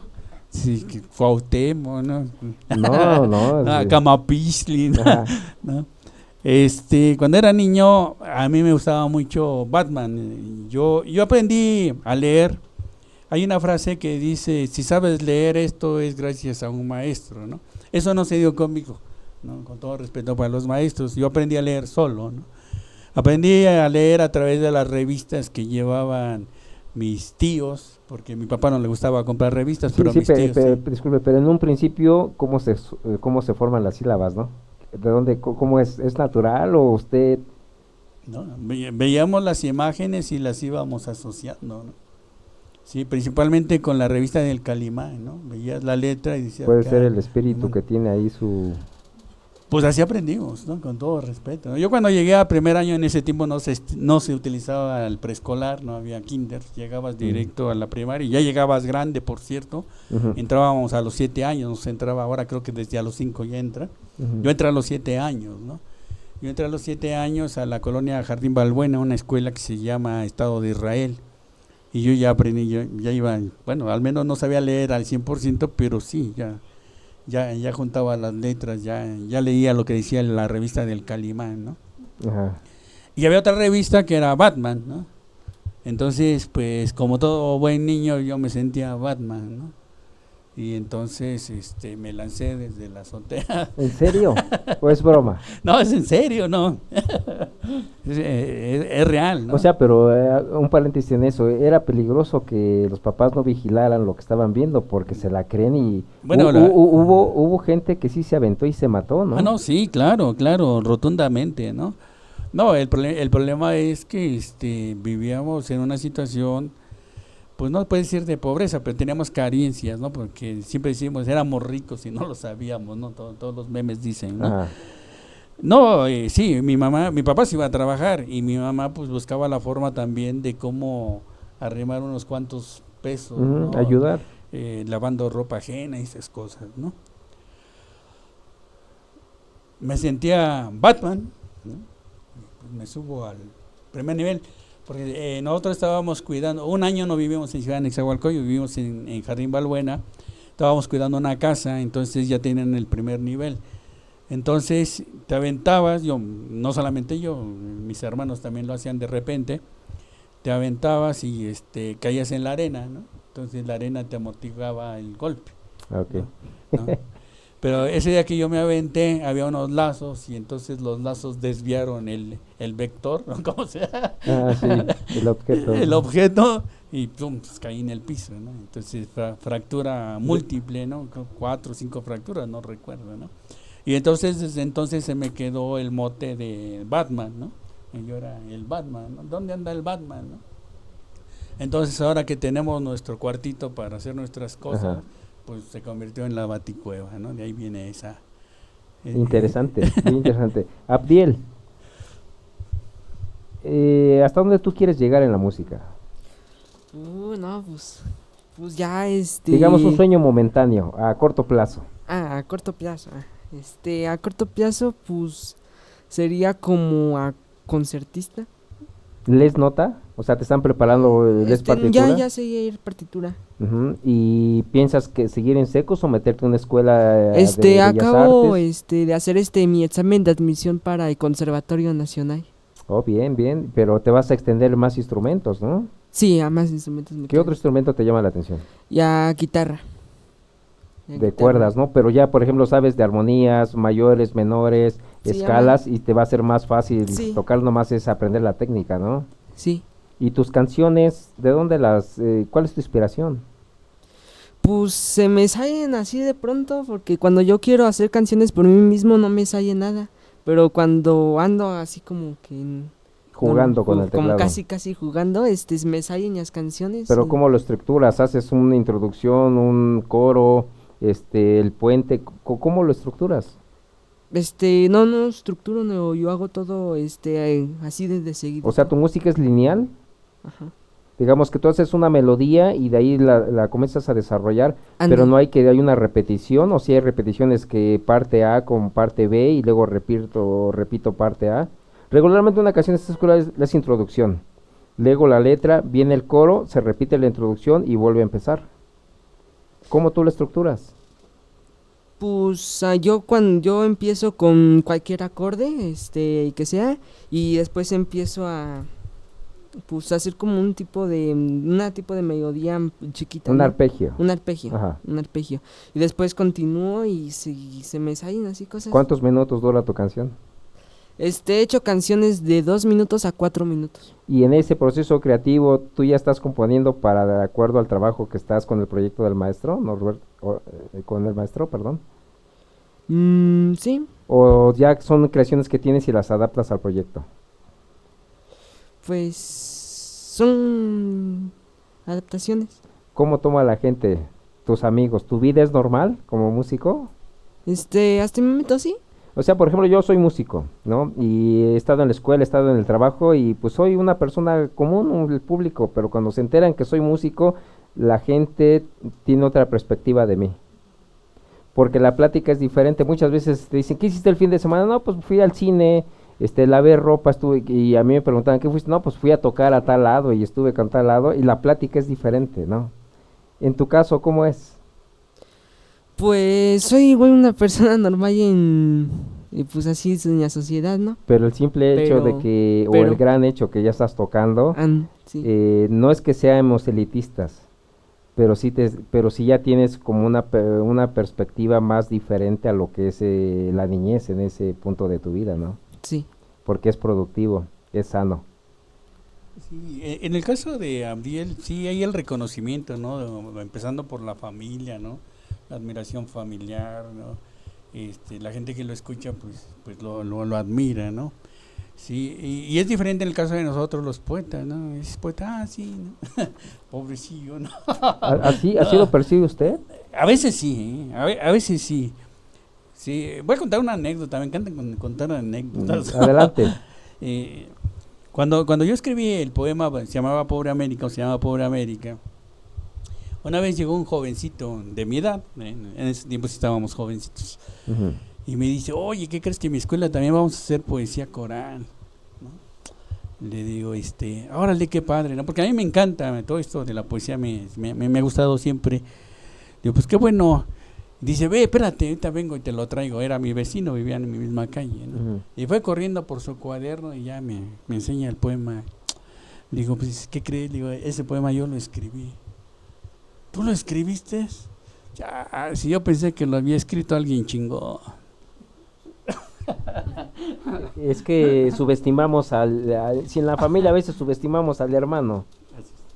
Sí, que Cuauhtémoc, ¿no? No. Camapixli, ¿no? Ajá. ¿no? Cuando era niño, a mí me gustaba mucho Batman. Yo aprendí a leer. Hay una frase que dice, si sabes leer esto es gracias a un maestro, ¿no? Eso no se dio conmigo, ¿no? Con todo respeto para los maestros. Yo aprendí a leer solo, ¿no? Aprendí a leer a través de las revistas que llevaban mis tíos, porque a mi papá no le gustaba comprar revistas, Sí, pero sí, mis tíos sí. disculpe, pero en un principio, ¿cómo se forman las sílabas, no? ¿De dónde, cómo es natural o usted? ¿No? Veíamos las imágenes y las íbamos asociando, ¿no? Sí, principalmente con la revista del Calimán, ¿no? Veías la letra y decías... Puede ser el espíritu que tiene ahí su... Pues así aprendimos, ¿no? Con todo respeto, ¿no? Yo cuando llegué a primer año, en ese tiempo no se utilizaba el preescolar, no había kinder, llegabas directo a la primaria y ya llegabas grande, por cierto. Entrábamos a los 7 años, nos entraba ahora, creo que desde a los 5 ya entra. Yo entré a los 7 años, ¿no? Yo entré a los 7 años a la colonia Jardín Balbuena, una escuela que se llama Estado de Israel. Y yo ya aprendí, yo ya iba, bueno, al menos no sabía leer al 100%, pero sí, ya juntaba las letras, ya leía lo que decía la revista del Calimán, ¿no? Ajá. Y había otra revista que era Batman, ¿no? Entonces, pues, como todo buen niño, yo me sentía Batman, ¿no? Y entonces, me lancé desde la azotea. ¿En serio? ¿O es broma? No, es en serio, no. es real, ¿no? O sea, pero un paréntesis en eso, era peligroso que los papás no vigilaran lo que estaban viendo porque se la creen y Bueno, hubo gente que sí se aventó y se mató, ¿no? No, sí, claro, rotundamente, ¿no? No, el problema es que vivíamos en una situación, pues no puede decir de pobreza, pero teníamos carencias, ¿no? Porque siempre decimos, éramos ricos y no lo sabíamos, ¿no? Todos los memes dicen, ¿no? Ajá. No, sí, mi papá se iba a trabajar y mi mamá pues buscaba la forma también de cómo arrimar unos cuantos pesos, ¿no? Ayudar. Lavando ropa ajena y esas cosas, ¿no? Me sentía Batman, ¿no? Pues me subo al primer nivel, porque nosotros estábamos cuidando, un año no vivimos en Ciudad Nezahualcóyotl, vivimos en Jardín Balbuena, estábamos cuidando una casa, entonces ya tenían el primer nivel. Entonces te aventabas, no solamente yo, mis hermanos también lo hacían de repente, te aventabas y caías en la arena, ¿no? Entonces la arena te amortiguaba el golpe. Okay. ¿No? Pero ese día que yo me aventé había unos lazos y entonces los lazos desviaron el vector, ¿no? ¿Cómo sea? Sí, el objeto. El objeto y pum, pues, caí en el piso, ¿no? Entonces fractura múltiple, ¿no? 4 o 5 fracturas, no recuerdo, ¿no? Y entonces desde entonces se me quedó el mote de Batman, ¿no? Y yo era el Batman, ¿no? ¿Dónde anda el Batman, no? Entonces ahora que tenemos nuestro cuartito para hacer nuestras cosas, Ajá. pues se convirtió en la Baticueva, ¿no? De ahí viene esa... Interesante, muy interesante. Abdiel, ¿hasta dónde tú quieres llegar en la música? No, pues ya Digamos un sueño momentáneo, a corto plazo. a corto plazo. A corto plazo, pues sería como a concertista. ¿Les nota? O sea, ¿te están preparando, les partitura? Ya sé ir partitura. Ujú. ¿Y piensas que seguir en secos o meterte en una escuela de Bellas Acabo Artes? de hacer mi examen de admisión para el Conservatorio Nacional. Oh, bien, bien, pero te vas a extender más instrumentos, ¿no? Sí, a más instrumentos me ¿Qué quedan. otro instrumento te llama la atención? Ya guitarra. De cuerdas, ¿no? Pero ya, por ejemplo, sabes de armonías, mayores, menores, Sí, escalas, y te va a ser más fácil Sí. tocar, nomás es aprender la técnica, ¿no? Sí. ¿Y tus canciones, de dónde cuál es tu inspiración? Pues se me salen así de pronto, porque cuando yo quiero hacer canciones por mí mismo no me sale nada. Pero cuando ando así como que Jugando con el como teclado. casi jugando, me salen las canciones. Pero y- ¿cómo lo estructuras? ¿Haces una introducción, un coro, el puente? ¿Cómo lo estructuras? no estructuro, no, yo hago todo, así de seguido. O sea, ¿tu música es lineal? Ajá. Digamos que tú haces una melodía y de ahí la comienzas a desarrollar, pero Ande. no hay una repetición, o si hay repeticiones que parte A con parte B y luego repito parte A. Regularmente una canción de esta escuela es la introducción, luego la letra, viene el coro, se repite la introducción y vuelve a empezar. ¿Cómo tú la estructuras? Pues cuando yo empiezo con cualquier acorde, que sea, y después empiezo a pues hacer como una tipo de melodía chiquita, Un ¿no? arpegio. Un arpegio, Ajá. un arpegio. Y después continúo y se me salen así cosas. ¿Cuántos minutos dura tu canción? He hecho canciones de 2 minutos a 4 minutos. Y en ese proceso creativo, ¿tú ya estás componiendo para de acuerdo al trabajo que estás con el proyecto del maestro, con el maestro, perdón? Sí, ¿O ya son creaciones que tienes y las adaptas al proyecto? pues son adaptaciones. ¿Cómo toma la gente, tus amigos? ¿Tu vida es normal como músico? Hasta el momento sí. O sea, por ejemplo, yo soy músico, ¿no? Y he estado en la escuela, he estado en el trabajo y pues soy una persona común, el público, pero cuando se enteran que soy músico, la gente tiene otra perspectiva de mí. Porque la plática es diferente. Muchas veces te dicen, ¿qué hiciste el fin de semana? No, pues fui al cine, lavé ropa, estuve, y a mí me preguntaban, ¿qué fuiste? No, pues fui a tocar a tal lado y estuve con tal lado, y la plática es diferente, ¿no? En tu caso, ¿cómo es? Pues soy igual una persona normal y pues así es en la sociedad, ¿no? Pero el simple hecho de Pero- que, o pero- el gran hecho que ya estás tocando, Sí. no es que seamos elitistas, pero sí ya tienes como una perspectiva más diferente a lo que es la niñez en ese punto de tu vida, ¿no? Sí. Porque es productivo, es sano. Sí, en el caso de Abdiel, sí hay el reconocimiento, ¿no? Empezando por la familia, ¿no? La admiración familiar, ¿no? La gente que lo escucha, pues lo admira, ¿no? Sí, y es diferente en el caso de nosotros los poetas, ¿no? Es poeta, sí, ¿no? Pobrecillo, ¿no? ¿Así lo percibe usted? A veces sí, a veces sí. Sí, voy a contar una anécdota, me encanta contar anécdotas. Adelante. Cuando yo escribí el poema, se llamaba Pobre América, o se llama Pobre América, una vez llegó un jovencito de mi edad, en ese tiempo sí estábamos jovencitos, Ujú. y me dice, oye, ¿qué crees que en mi escuela también vamos a hacer poesía coral? ¿No? Le digo, órale, qué padre, ¿no? Porque a mí me encanta todo esto de la poesía, me ha gustado siempre. Digo, pues qué bueno. Dice, ve, espérate, ahorita vengo y te lo traigo. Era mi vecino, vivía en mi misma calle, ¿no? Ujú. Y fue corriendo por su cuaderno y ya me enseña el poema. Digo, pues, ¿qué crees? Digo, ese poema yo lo escribí. ¿Tú lo escribiste? Ya, si yo pensé que lo había escrito alguien chingón. Es que subestimamos si en la familia a veces subestimamos al hermano.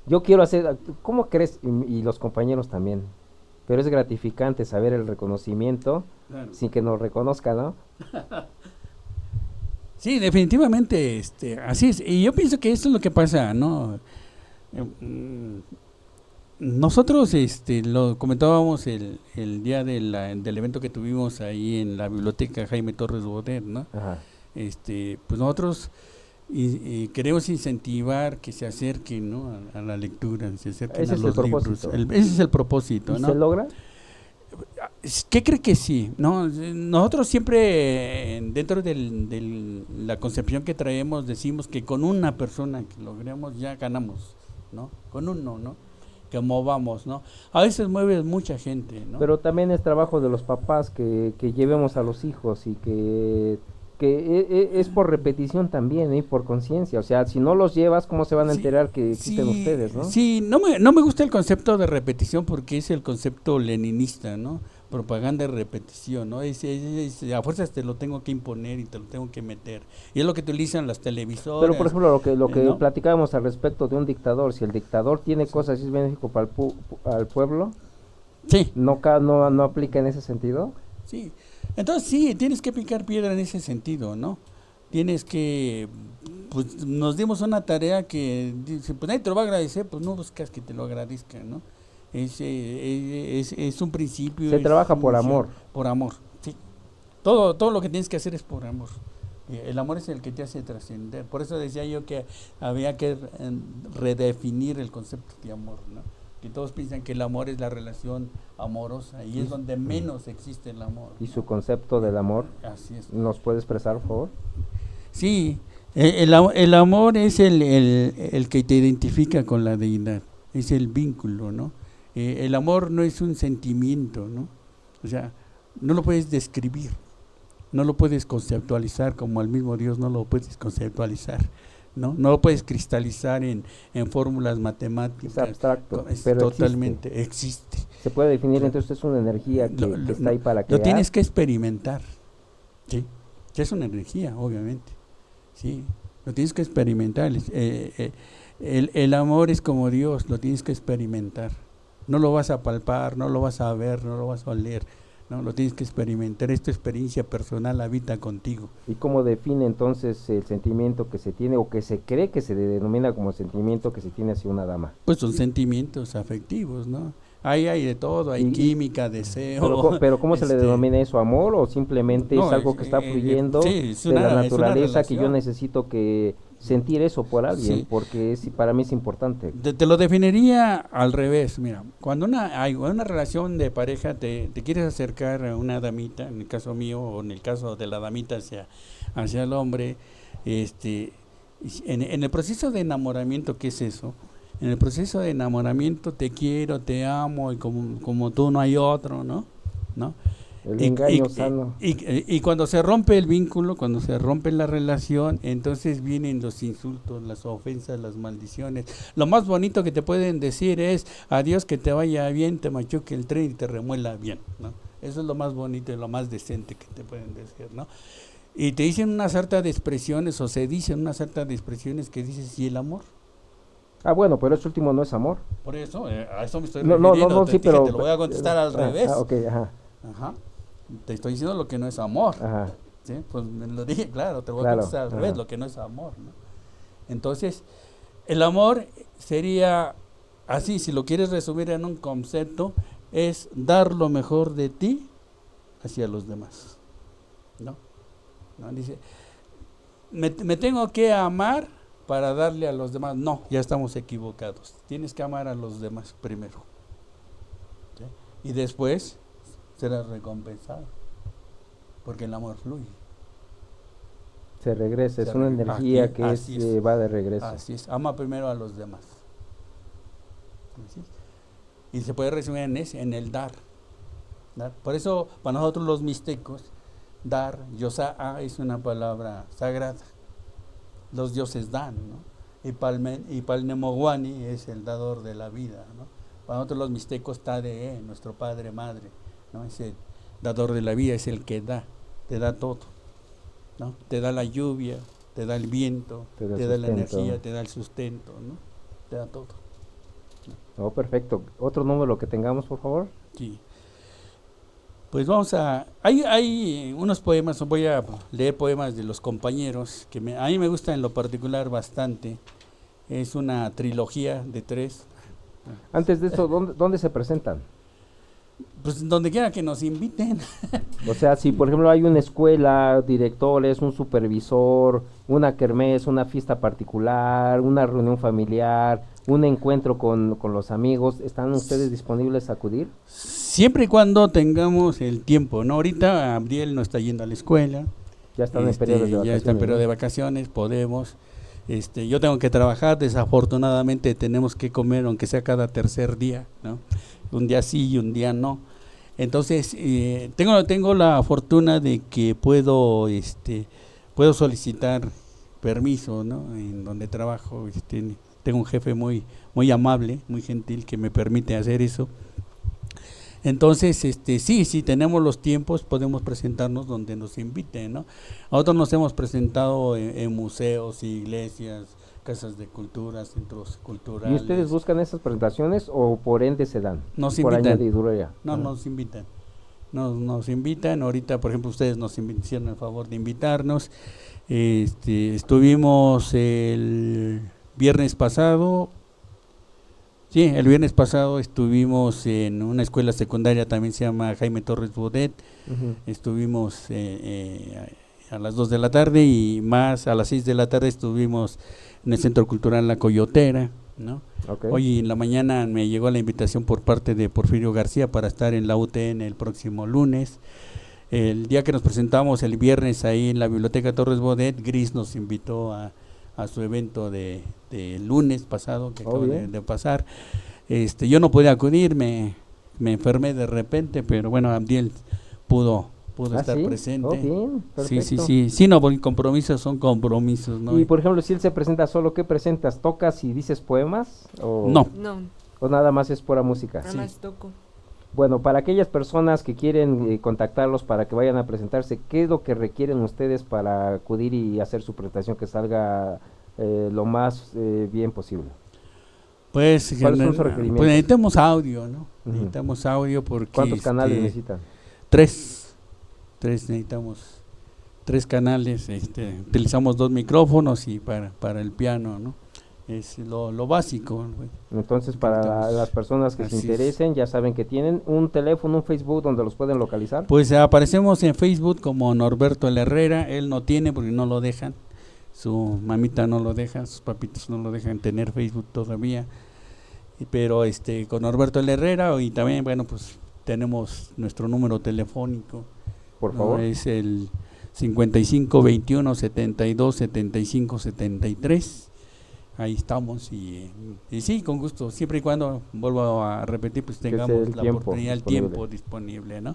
Yo quiero hacer, ¿cómo crees? Y los compañeros también. Pero es gratificante saber el reconocimiento Claro. sin que nos reconozca, ¿no? Sí, definitivamente, así es. Y yo pienso que esto es lo que pasa, ¿no? Nosotros, lo comentábamos el día del evento que tuvimos ahí en la biblioteca Jaime Torres Bodet, ¿no? Ajá. Pues nosotros queremos incentivar que se acerquen, ¿no? a la lectura, se acerquen Ese a es el los libros. propósito. Ese es el propósito, ¿Y ¿no? se logra? ¿Qué cree que sí? No, nosotros siempre dentro de la concepción que traemos decimos que con una persona que logremos ya ganamos, ¿no? Con uno, ¿no? Que movamos, ¿no? A veces mueves mucha gente, ¿no? Pero también es trabajo de los papás que llevemos a los hijos y que es por repetición también y por conciencia. O sea, si no los llevas, ¿cómo se van a Sí, enterar que existen sí, ustedes, no? Sí, no me gusta el concepto de repetición porque es el concepto leninista, ¿no? Propaganda de repetición, ¿no? A fuerzas te lo tengo que imponer y te lo tengo que meter. Y es lo que utilizan las televisoras. Pero, por ejemplo, lo que ¿no? platicábamos al respecto de un dictador, si el dictador tiene cosas y es benéfico para al pueblo, Sí, ¿no aplica en ese sentido? sí. Entonces sí, tienes que picar piedra en ese sentido, ¿no? Tienes que, pues nos dimos una tarea que, dice, pues nadie te lo va a agradecer, pues no buscas que te lo agradezcan, ¿no? Es un principio. Se trabaja por misión, amor. Por amor, sí. Todo lo que tienes que hacer es por amor. El amor es el que te hace trascender. Por eso decía yo que había que redefinir el concepto de amor, ¿no? Que todos piensan que el amor es la relación amorosa y es donde menos existe el amor. ¿Y su concepto del amor? Así es. ¿Nos puede expresar, por favor? Sí, el amor es el que te identifica con la deidad, es el vínculo, ¿no? El amor no es un sentimiento, ¿no? O sea, no lo puedes describir, no lo puedes conceptualizar como al mismo Dios no lo puedes conceptualizar, ¿no? No lo puedes cristalizar en fórmulas matemáticas. Es abstracto, Es pero totalmente existe. Se puede definir, entonces es una energía que está ahí para crear. Lo tienes que experimentar, ¿sí? Es una energía, obviamente, sí. Lo tienes que experimentar. El amor es como Dios, lo tienes que experimentar. No lo vas a palpar, no lo vas a ver, no lo vas a oler, no, lo tienes que experimentar. Esta experiencia personal habita contigo. ¿Y cómo define entonces el sentimiento que se tiene o que se cree que se denomina como sentimiento que se tiene hacia una dama? Pues son sentimientos afectivos, ¿no? Hay de todo, hay química, deseo. Pero ¿cómo se le denomina eso? ¿Amor o simplemente No, es algo que está fluyendo sí, es de la una naturaleza que yo relación. necesito que sentir eso por alguien? Sí. Porque para mí es importante. Te lo definiría al revés. Mira, cuando hay una relación de pareja, te quieres acercar a una damita, en el caso mío o en el caso de la damita hacia el hombre, en el proceso de enamoramiento, ¿qué es eso? En el proceso de enamoramiento te quiero, te amo y como tú no hay otro, ¿no? El engaño sano. Y cuando se rompe el vínculo, cuando se rompe la relación, entonces vienen los insultos, las ofensas, las maldiciones. Lo más bonito que te pueden decir es, adiós, que te vaya bien, te machuque el tren y te remuela bien, ¿no? Eso es lo más bonito y lo más decente que te pueden decir, ¿no? Y te dicen una sarta de expresiones, o se dicen una sarta de expresiones que dices, ¿y el amor? Ah, bueno, pero eso último no es amor. Por eso, a eso me estoy No, refiriendo. sí, pero... Te lo voy a contestar al revés. Ok, ajá. Ajá. Te estoy diciendo lo que no es amor. Ajá. ¿Sí? Pues me lo dije, claro, te lo voy a Claro, contestar al revés, ajá. lo que no es amor, ¿no? Entonces, el amor sería así, si lo quieres resumir en un concepto, es dar lo mejor de ti hacia los demás, ¿no? Dice, me tengo que amar para darle a los demás. No, ya estamos equivocados. Tienes que amar a los demás primero, ¿sí? Y después serás recompensado, porque el amor fluye. Se regresa, es Se una regresa. energía Aquí, que así es. va de regreso. Así es, ama primero a los demás. Así es. Y se puede resumir en el dar. Por eso, para nosotros los mixtecos, dar, yosa, es una palabra sagrada. Los dioses dan, ¿no? Y Palnemoguani es el dador de la vida, ¿no? Para nosotros los mixtecos, Tade, nuestro padre, madre, ¿no? Es el dador de la vida, es el que da, te da todo, ¿no? Te da la lluvia, te da el viento, te da la energía, te da el sustento, ¿no? Te da todo. Oh, perfecto. ¿Otro número que tengamos, por favor? Sí. Pues vamos a... Hay unos poemas, voy a leer poemas de los compañeros, que a mí me gusta en lo particular bastante. Es una trilogía de 3. Antes de eso, ¿dónde se presentan? Pues donde quiera que nos inviten. O sea, si por ejemplo hay una escuela, directores, un supervisor, una kermés, una fiesta particular, una reunión familiar, un encuentro con los amigos, ¿están ustedes disponibles a acudir? Siempre y cuando tengamos el tiempo, ¿no? Ahorita Abriel no está yendo a la escuela. Ya están en periodo de vacaciones. Ya está en periodo de vacaciones, podemos. Yo tengo que trabajar, desafortunadamente tenemos que comer, aunque sea cada tercer día, ¿no? Un día sí y un día no. Entonces, tengo la fortuna de que puedo solicitar permiso, ¿no? En donde trabajo, tengo un jefe muy amable, muy gentil, que me permite hacer eso. Entonces, sí, tenemos los tiempos, podemos presentarnos donde nos inviten, ¿no? Nosotros nos hemos presentado en museos, iglesias, casas de cultura, centros culturales. ¿Y ustedes buscan esas presentaciones o por ende se dan? Nos por invitan. añadidura. No, nos invitan. nos invitan. Ahorita, por ejemplo, ustedes nos hicieron el favor de invitarnos. Estuvimos el viernes pasado. Sí, el viernes pasado estuvimos en una escuela secundaria, también se llama Jaime Torres Bodet. Estuvimos a las 2 de la tarde y más a las 6 de la tarde estuvimos en el Centro Cultural La Coyotera, ¿no? Okay. Hoy en la mañana me llegó la invitación por parte de Porfirio García para estar en la UTN el próximo lunes. El día que nos presentamos el viernes ahí en la Biblioteca Torres Bodet, Gris nos invitó a su evento de lunes pasado que acaba de pasar. Yo no pude acudir, me enfermé de repente, pero bueno, Abdiel pudo estar ¿sí? presente. Bien, perfecto. Sí, no, porque compromisos son compromisos, ¿no? Y por ejemplo, si él se presenta solo, ¿qué presentas? ¿Tocas y dices poemas? No. ¿O nada más es pura música? Nada más toco. Bueno, para aquellas personas que quieren contactarlos para que vayan a presentarse, ¿qué es lo que requieren ustedes para acudir y hacer su presentación que salga lo más bien posible? Pues, ¿Cuáles son sus requerimientos? Pues necesitamos audio, ¿no? Ujú. Necesitamos audio porque... ¿Cuántos canales necesitan? 3 necesitamos 3 canales, utilizamos 2 micrófonos y para el piano, ¿no? Es lo básico. Entonces, para las personas que se interesen, ya saben que tienen un teléfono, un Facebook donde los pueden localizar. Pues aparecemos en Facebook como Norberto El Herrera. Él no tiene porque no lo dejan, su mamita no lo deja, sus papitos no lo dejan tener Facebook todavía, pero con Norberto El Herrera. Y también, bueno, pues tenemos nuestro número telefónico, por favor. Es el 55 21 72 75 73. Ahí estamos y sí, con gusto, siempre y cuando, vuelvo a repetir, pues tengamos la oportunidad, el tiempo disponible, ¿no?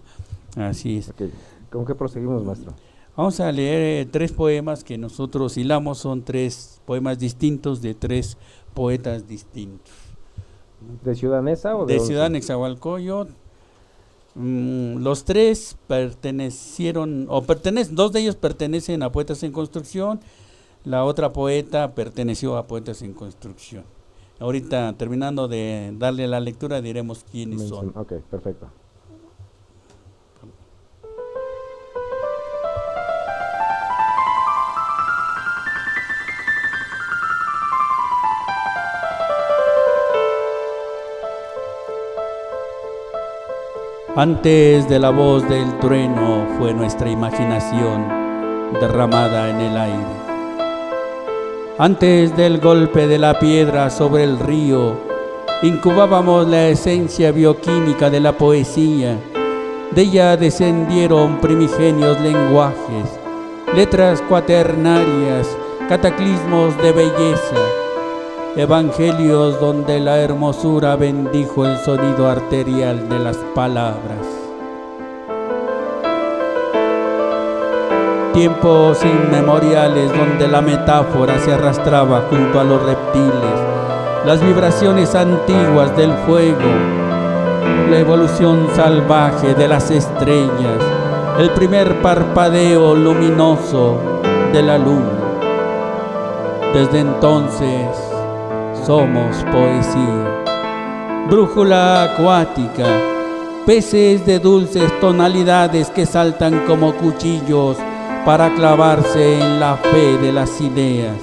Así es. Okay. ¿Con qué proseguimos, maestro? Vamos a leer 3 poemas que nosotros hilamos, son 3 poemas distintos de 3 poetas distintos. ¿De Ciudad Neza o de Ciudad Nezahualcóyotl? Los 3 pertenecieron, 2 de ellos pertenecen a Poetas en Construcción. La otra poeta perteneció a Poetas en Construcción. Ahorita, terminando de darle la lectura, diremos quiénes son. Ok, perfecto. Antes de la voz del trueno fue nuestra imaginación derramada en el aire. Antes del golpe de la piedra sobre el río, incubábamos la esencia bioquímica de la poesía. De ella descendieron primigenios lenguajes, letras cuaternarias, cataclismos de belleza, evangelios donde la hermosura bendijo el sonido arterial de las palabras. Tiempos inmemoriales donde la metáfora se arrastraba junto a los reptiles, las vibraciones antiguas del fuego, la evolución salvaje de las estrellas, el primer parpadeo luminoso de la luna. Desde entonces somos poesía, brújula acuática, peces de dulces tonalidades que saltan como cuchillos para clavarse en la fe de las ideas.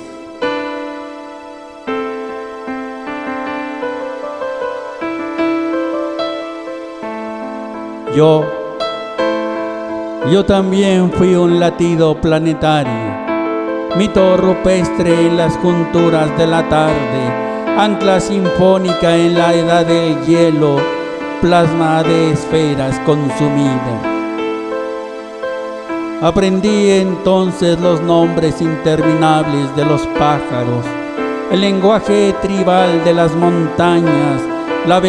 Yo también fui un latido planetario, mito rupestre en las junturas de la tarde, ancla sinfónica en la edad del hielo, plasma de esferas consumidas. Aprendí entonces los nombres interminables de los pájaros, el lenguaje tribal de las montañas, la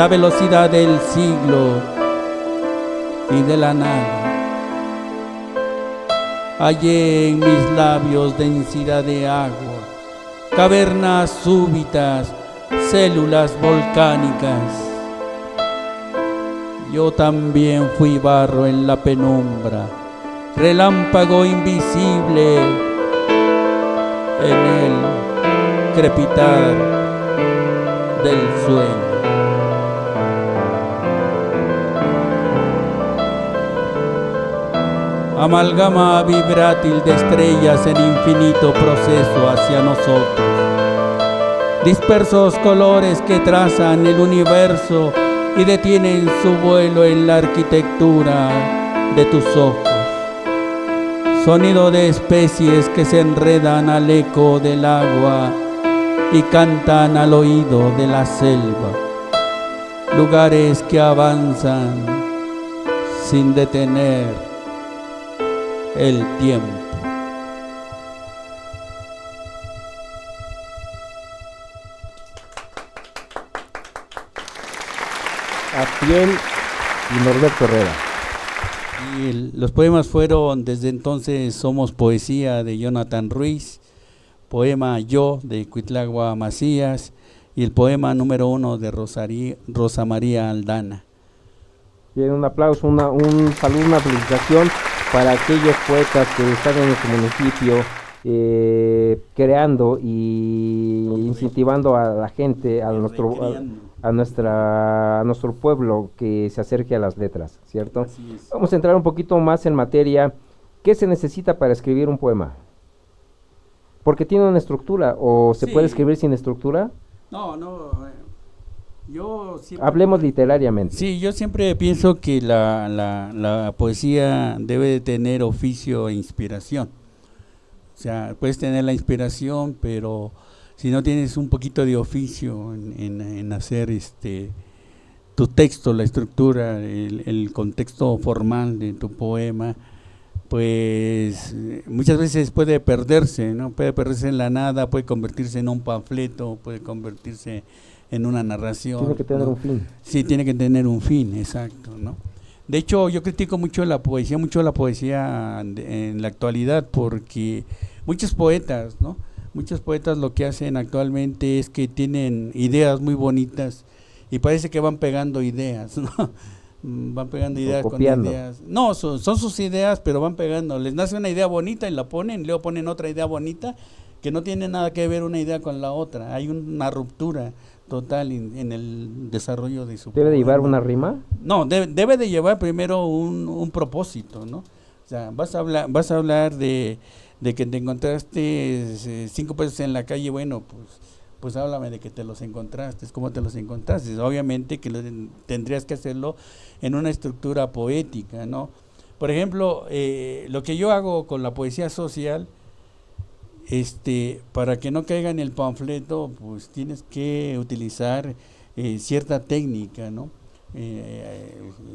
velocidad del siglo y de la nada. Hallé en mis labios densidad de agua, cavernas súbitas, células volcánicas. Yo también fui barro en la penumbra, relámpago invisible en el crepitar del sueño. amalgama vibrátil de estrellas en infinito proceso hacia nosotros. Dispersos colores que trazan el universo y detienen su vuelo en la arquitectura de tus ojos. Sonido de especies que se enredan al eco del agua y cantan al oído de la selva. Lugares que avanzan sin detener el tiempo. Apiel y Norberto Herrera. Y los poemas fueron Desde entonces somos poesía de Jonathan Ruiz, poema Yo de Cuitlagua Macías y el poema número 1 de Rosa María Aldana. Bien, un aplauso, un saludo, una felicitación para aquellos poetas que están en nuestro municipio creando y incentivando a la gente, a nuestro pueblo que se acerque a las letras, ¿cierto? Vamos a entrar un poquito más en materia. ¿Qué se necesita para escribir un poema? ¿Porque tiene una estructura o se puede escribir sin estructura? No, yo siempre... Hablemos literariamente. Sí, yo siempre pienso que la poesía debe de tener oficio e inspiración. O sea, puedes tener la inspiración, pero si no tienes un poquito de oficio en hacer tu texto, la estructura, el contexto formal de tu poema, pues muchas veces puede perderse, ¿no? Puede perderse en la nada, puede convertirse en un panfleto, puede convertirse en una narración. Tiene que tener ¿no? un fin. Sí, tiene que tener un fin, exacto, ¿no? De hecho, yo critico mucho la poesía en la actualidad, porque muchos poetas, ¿no? Muchos poetas lo que hacen actualmente es que tienen ideas muy bonitas y parece que van pegando ideas, ¿no? Van pegando ideas con ideas. No, son sus ideas, pero van pegando. Les nace una idea bonita y la ponen, luego ponen otra idea bonita que no tiene nada que ver una idea con la otra. Hay una ruptura total en el desarrollo de su ¿Debe de llevar poema. una rima? No, debe de llevar primero un propósito, ¿no? O sea, vas a hablar de que te encontraste 5 pesos en la calle, bueno, pues háblame de que te los encontraste, cómo te los encontraste. Obviamente que tendrías que hacerlo en una estructura poética, ¿no? Por ejemplo, lo que yo hago con la poesía social, para que no caiga en el panfleto, pues tienes que utilizar cierta técnica, ¿no?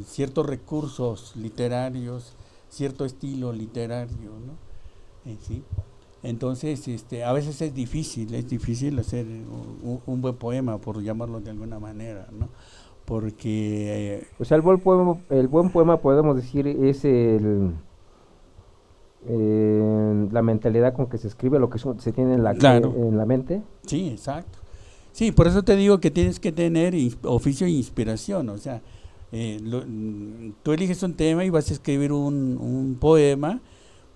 Ciertos recursos literarios, cierto estilo literario, ¿no? ¿Sí? Entonces, a veces es difícil hacer un buen poema, por llamarlo de alguna manera, ¿no? Porque... o sea, el buen poema podemos decir es la mentalidad con que se escribe, lo que se tiene en la mente. Sí, exacto. Sí, por eso te digo que tienes que tener oficio e inspiración, o sea, tú eliges un tema y vas a escribir un poema,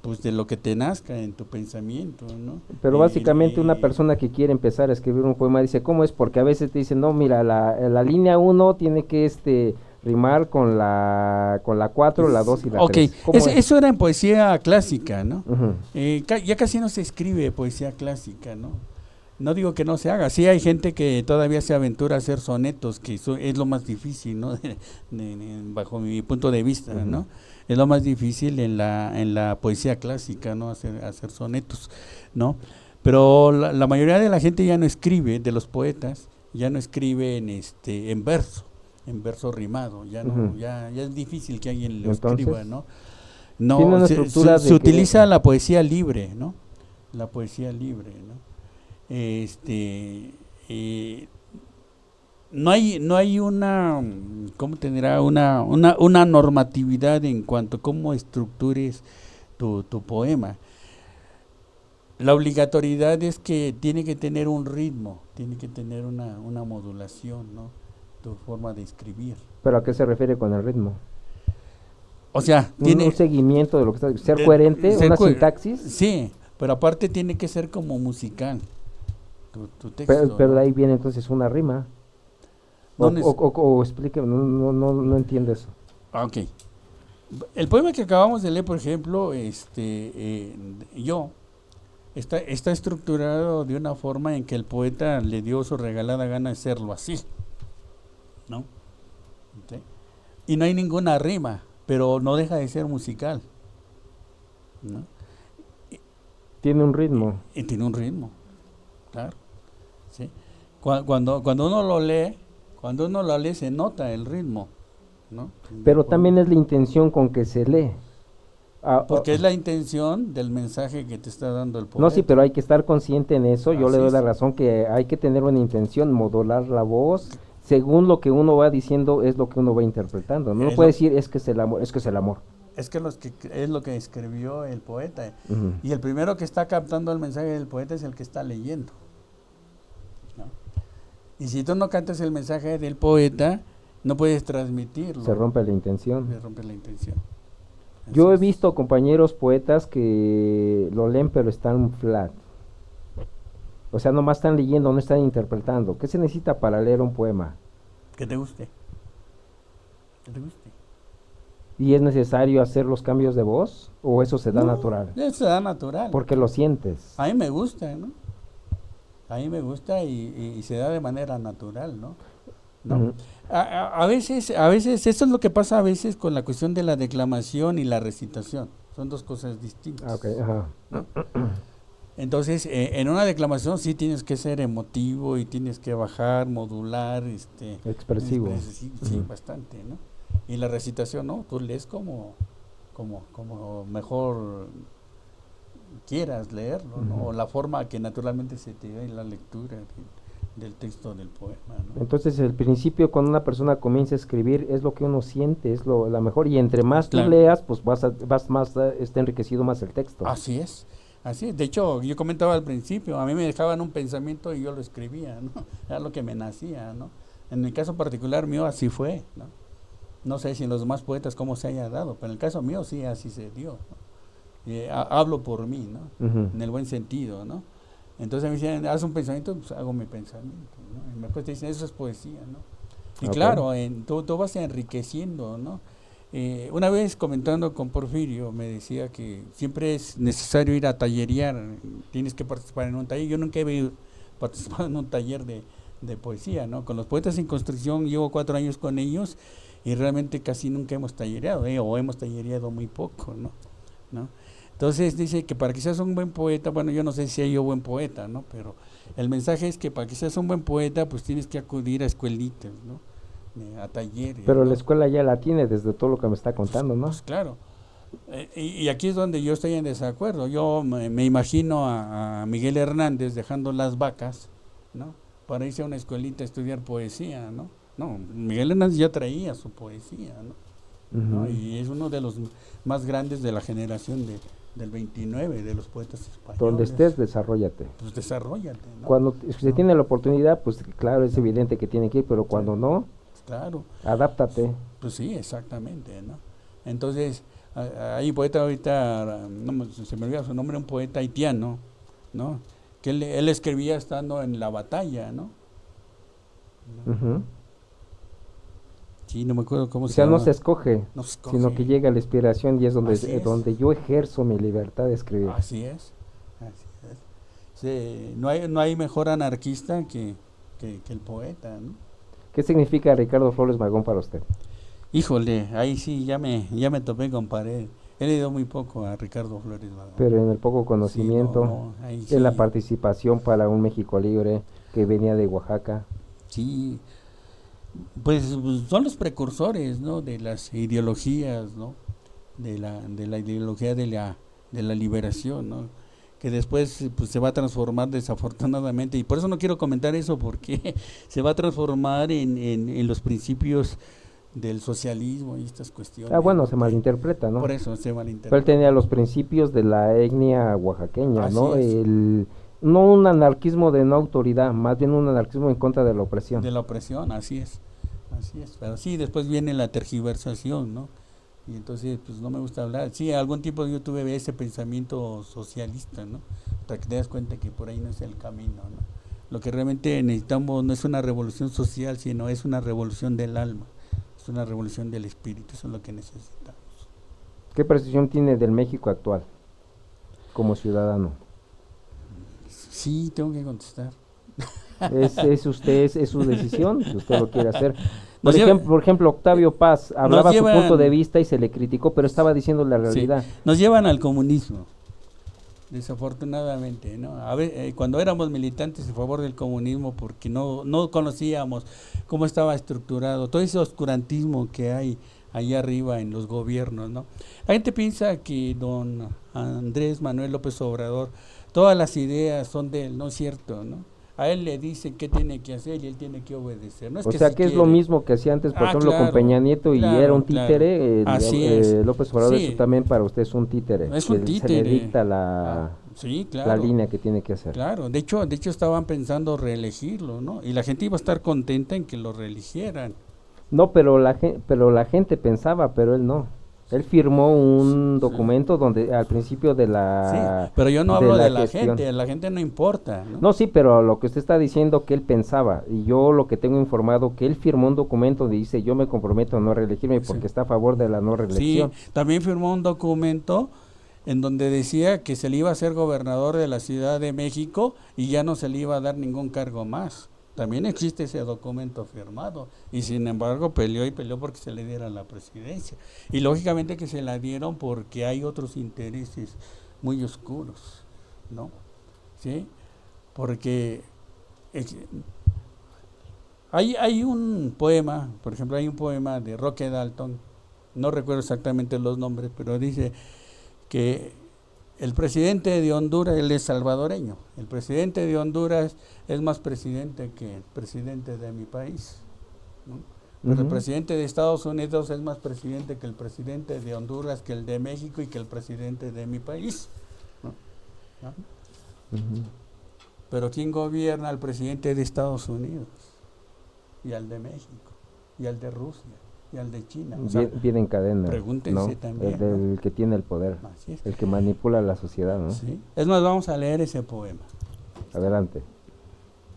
pues de lo que te nazca en tu pensamiento, ¿no? Pero básicamente una persona que quiere empezar a escribir un poema dice, ¿cómo es? Porque a veces te dicen, no, mira, la línea 1 tiene que rimar con la 4, la 2 y la 3. Eso era en poesía clásica, ¿no? Uh-huh. Ya casi no se escribe poesía clásica, ¿no? No digo que no se haga, sí hay gente que todavía se aventura a hacer sonetos, que es lo más difícil, ¿no? Bajo mi punto de vista, uh-huh. ¿no? Es lo más difícil en la poesía clásica, ¿no? Hacer sonetos, ¿no? Pero la mayoría de la gente ya no escribe, de los poetas, ya no escribe en verso rimado, ya no, uh-huh. ya es difícil que alguien lo escriba, ¿no? No, se utiliza la poesía libre, ¿no? La poesía libre, ¿no? No hay una, ¿cómo tendrá? Una normatividad en cuanto a cómo estructures tu poema. La obligatoriedad es que tiene que tener un ritmo, tiene que tener una modulación, ¿no? Tu forma de escribir. ¿Pero a qué se refiere con el ritmo? O sea, tiene un seguimiento de lo que está, ser coherente, una sintaxis. Sí, pero aparte tiene que ser como musical tu texto. Pero de ahí viene entonces una rima. O explíqueme, no entiendo eso. Ok. El poema que acabamos de leer, por ejemplo, está estructurado de una forma en que el poeta le dio su regalada gana de hacerlo así, ¿no? ¿Sí? Y no hay ninguna rima, pero no deja de ser musical, ¿no? Tiene un ritmo. Y tiene un ritmo, claro, ¿sí? Cuando uno lo lee, se nota el ritmo, ¿no? Pero también es la intención con que se lee. Porque es la intención del mensaje que te está dando el poeta. No, sí, pero hay que estar consciente en eso. Yo Así le doy es. la razón que hay que tener una intención, modular la voz. Según lo que uno va diciendo, es lo que uno va interpretando. No Es puede lo- decir es que es el amor, es que es el amor. Es lo que escribió el poeta. Ujú. Y el primero que está captando el mensaje del poeta es el que está leyendo, ¿no? Y si tú no cantas el mensaje del poeta, no puedes transmitirlo. Se rompe la intención. Se rompe la intención. Yo he Así es. visto compañeros poetas que lo leen pero están flat. O sea, nomás están leyendo, no están interpretando. ¿Qué se necesita para leer un poema? Que te guste. Que te guste. ¿Y es necesario hacer los cambios de voz? ¿O eso se da No, natural? Eso se da natural. Porque lo sientes. A mí me gusta, ¿no? A mí me gusta y se da de manera natural, ¿no? ¿No? Ujú. A veces, eso es lo que pasa a veces con la cuestión de la declamación y la recitación. Son dos cosas distintas. Ah, ok, ajá. Entonces, en una declamación sí tienes que ser emotivo y tienes que bajar, modular, Expresivo. sí, Ujú. bastante, ¿no? Y la recitación, ¿no? Tú lees como mejor quieras leerlo, ¿no? Ujú. O la forma que naturalmente se te da en la lectura del texto del poema, ¿no? Entonces, el principio cuando una persona comienza a escribir es lo que uno siente, es la mejor. Y entre más Claro. tú leas, pues vas más, está enriquecido más el texto. Así es. Así es. De hecho, yo comentaba al principio, a mí me dejaban un pensamiento y yo lo escribía, ¿no? Era lo que me nacía, ¿no? En el caso particular mío así fue, ¿no? No sé si en los demás poetas cómo se haya dado, pero en el caso mío sí así se dio, ¿no? Hablo por mí, ¿no? Ujú. En el buen sentido, ¿no? Entonces me dicen, haz un pensamiento, pues hago mi pensamiento, ¿no? Y después te dicen, eso es poesía, ¿no? Y Ok. claro, tú vas enriqueciendo, ¿no? Una vez comentando con Porfirio, me decía que siempre es necesario ir a tallerear, tienes que participar en un taller. Yo nunca he participado en un taller de poesía, ¿no? Con los poetas en construcción llevo 4 años con ellos y realmente casi nunca hemos tallereado, o hemos tallereado muy poco, ¿no? Entonces dice que para que seas un buen poeta, bueno, yo no sé si soy yo buen poeta, ¿no? Pero el mensaje es que para que seas un buen poeta, pues tienes que acudir a escuelitas, ¿no? A talleres. Pero ¿no? la escuela ya la tiene desde todo lo que me está contando, ¿no? Pues claro. Y aquí es donde yo estoy en desacuerdo. Yo me imagino a Miguel Hernández dejando las vacas, ¿no? Para irse a una escuelita a estudiar poesía, ¿no? No, Miguel Hernández ya traía su poesía, ¿no? Ujú. Y es uno de los más grandes de la generación del 29, de los poetas españoles. Donde estés, desarróllate. Pues desarróllate, ¿no? Cuando se ¿no? tiene la oportunidad, pues claro, es evidente que tiene que ir, pero cuando no, Claro. adáptate. Pues sí, exactamente, ¿no? Entonces, hay un poeta ahorita, se me olvida su nombre, un poeta haitiano, ¿no? Que él escribía estando en la batalla, ¿no? Ujú. Sí, no me acuerdo cómo O se sea, llama. no se escoge, No se escoge. sino que llega la inspiración y es donde, Así es. donde yo ejerzo mi libertad de escribir. Así es, así es. Sí, no hay mejor anarquista que el poeta, ¿no? ¿Qué significa Ricardo Flores Magón para usted? Híjole, ahí sí ya me topé con pared. He leído muy poco a Ricardo Flores Magón. Pero en el poco conocimiento, Sí, no, ahí en la sí. participación para un México Libre que venía de Oaxaca. Sí, pues son los precursores, ¿no? De las ideologías, ¿no? De la ideología de la liberación, ¿no? Que después pues, se va a transformar desafortunadamente, y por eso no quiero comentar eso, porque se va a transformar en los principios del socialismo y estas cuestiones. Ah, bueno, se porque- malinterpreta, ¿no? Por eso se Pero él malinterpreta. tenía los principios de la etnia oaxaqueña, Así ¿no? es. No un anarquismo de no autoridad, más bien un anarquismo en contra de la opresión. De la opresión, así es. Pero sí, después viene la tergiversación, ¿no? Y entonces, pues no me gusta hablar. Sí, algún tiempo yo tuve ese pensamiento socialista, ¿no? Para que te das cuenta que por ahí no es el camino, ¿no? Lo que realmente necesitamos no es una revolución social, sino es una revolución del alma. Es una revolución del espíritu, eso es lo que necesitamos. ¿Qué percepción tiene del México actual como ciudadano? Sí, tengo que contestar. Es su decisión, si usted lo quiere hacer. Nos lleva- Por ejemplo, Octavio Paz hablaba llevan- su punto de vista y se le criticó, pero estaba diciendo la Sí, realidad. nos llevan al comunismo, desafortunadamente, ¿no? Cuando éramos militantes a favor del comunismo, porque no conocíamos cómo estaba estructurado, todo ese oscurantismo que hay allá arriba en los gobiernos, ¿no? La gente piensa que don Andrés Manuel López Obrador, todas las ideas son de él, no es cierto, ¿no? A él le dicen qué tiene que hacer y él tiene que obedecer. No es O que sea si que es lo quiere. mismo que hacía antes, por ejemplo, Claro, con Peña Nieto y claro, era un claro. títere. Así es. López Obrador, Sí. eso también para usted es un títere. Es un que Se títere. le dicta la Sí, claro. línea que tiene que hacer. Claro, de hecho estaban pensando reelegirlo, ¿no? Y la gente iba a estar contenta en que lo reeligieran. No, pero la gente pensaba, pero él no. Él firmó un documento donde al principio de Sí, pero yo no hablo de la gestión. gente, la gente no importa, ¿no? No, sí, pero lo que usted está diciendo que él pensaba, y yo lo que tengo informado, que él firmó un documento donde dice, yo me comprometo a no reelegirme porque Sí. está a favor de la no Sí, reelección. también firmó un documento en donde decía que se le iba a ser gobernador de la Ciudad de México y ya no se le iba a dar ningún cargo más. También existe ese documento firmado y sin embargo peleó porque se le diera la presidencia. Y lógicamente que se la dieron porque hay otros intereses muy oscuros, ¿no? ¿Sí? Porque hay un poema, por ejemplo, hay un poema de Roque Dalton, no recuerdo exactamente los nombres, pero dice que el presidente de Honduras, él es salvadoreño, el presidente de Honduras es más presidente que el presidente de mi país, ¿no? Pero el Ujú. presidente de Estados Unidos es más presidente que el presidente de Honduras, que el de México y que el presidente de mi país, ¿no? ¿No? Ujú. Pero ¿quién gobierna al presidente de Estados Unidos? Y al de México, y al de Rusia, y al de China. O sea, Viene en cadena, pregúntense ¿no? también, El del que tiene el poder, así es. el que manipula la sociedad, ¿no? Sí. Es más, vamos a leer ese poema. Adelante.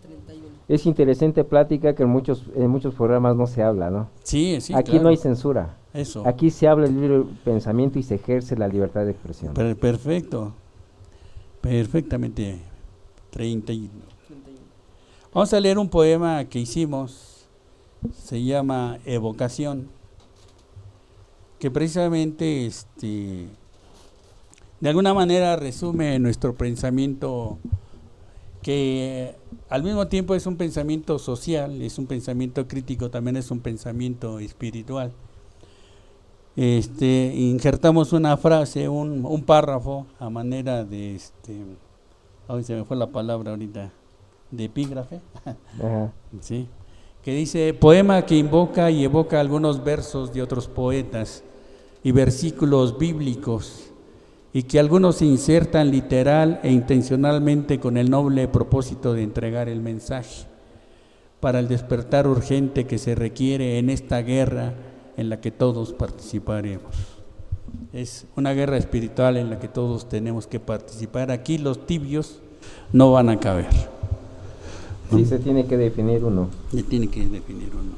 31. Es interesante plática que en muchos programas no se habla, ¿no? Sí, sí, Aquí claro. no hay censura. Eso. Aquí se habla el libre pensamiento y se ejerce la libertad de expresión. Perfecto. Perfectamente. 31. Vamos a leer un poema que hicimos. Se llama Evocación. Que precisamente de alguna manera resume nuestro pensamiento, que al mismo tiempo es un pensamiento social, es un pensamiento crítico, también es un pensamiento espiritual. Injertamos una frase, un párrafo a manera de ay, se me fue la palabra ahorita, de epígrafe. Ajá. Sí, que dice: poema que invoca y evoca algunos versos de otros poetas y versículos bíblicos, y que algunos insertan literal e intencionalmente con el noble propósito de entregar el mensaje para el despertar urgente que se requiere en esta guerra en la que todos participaremos. Es una guerra espiritual en la que todos tenemos que participar. Aquí los tibios no van a caber. Sí, se tiene que definir uno. Se tiene que definir uno.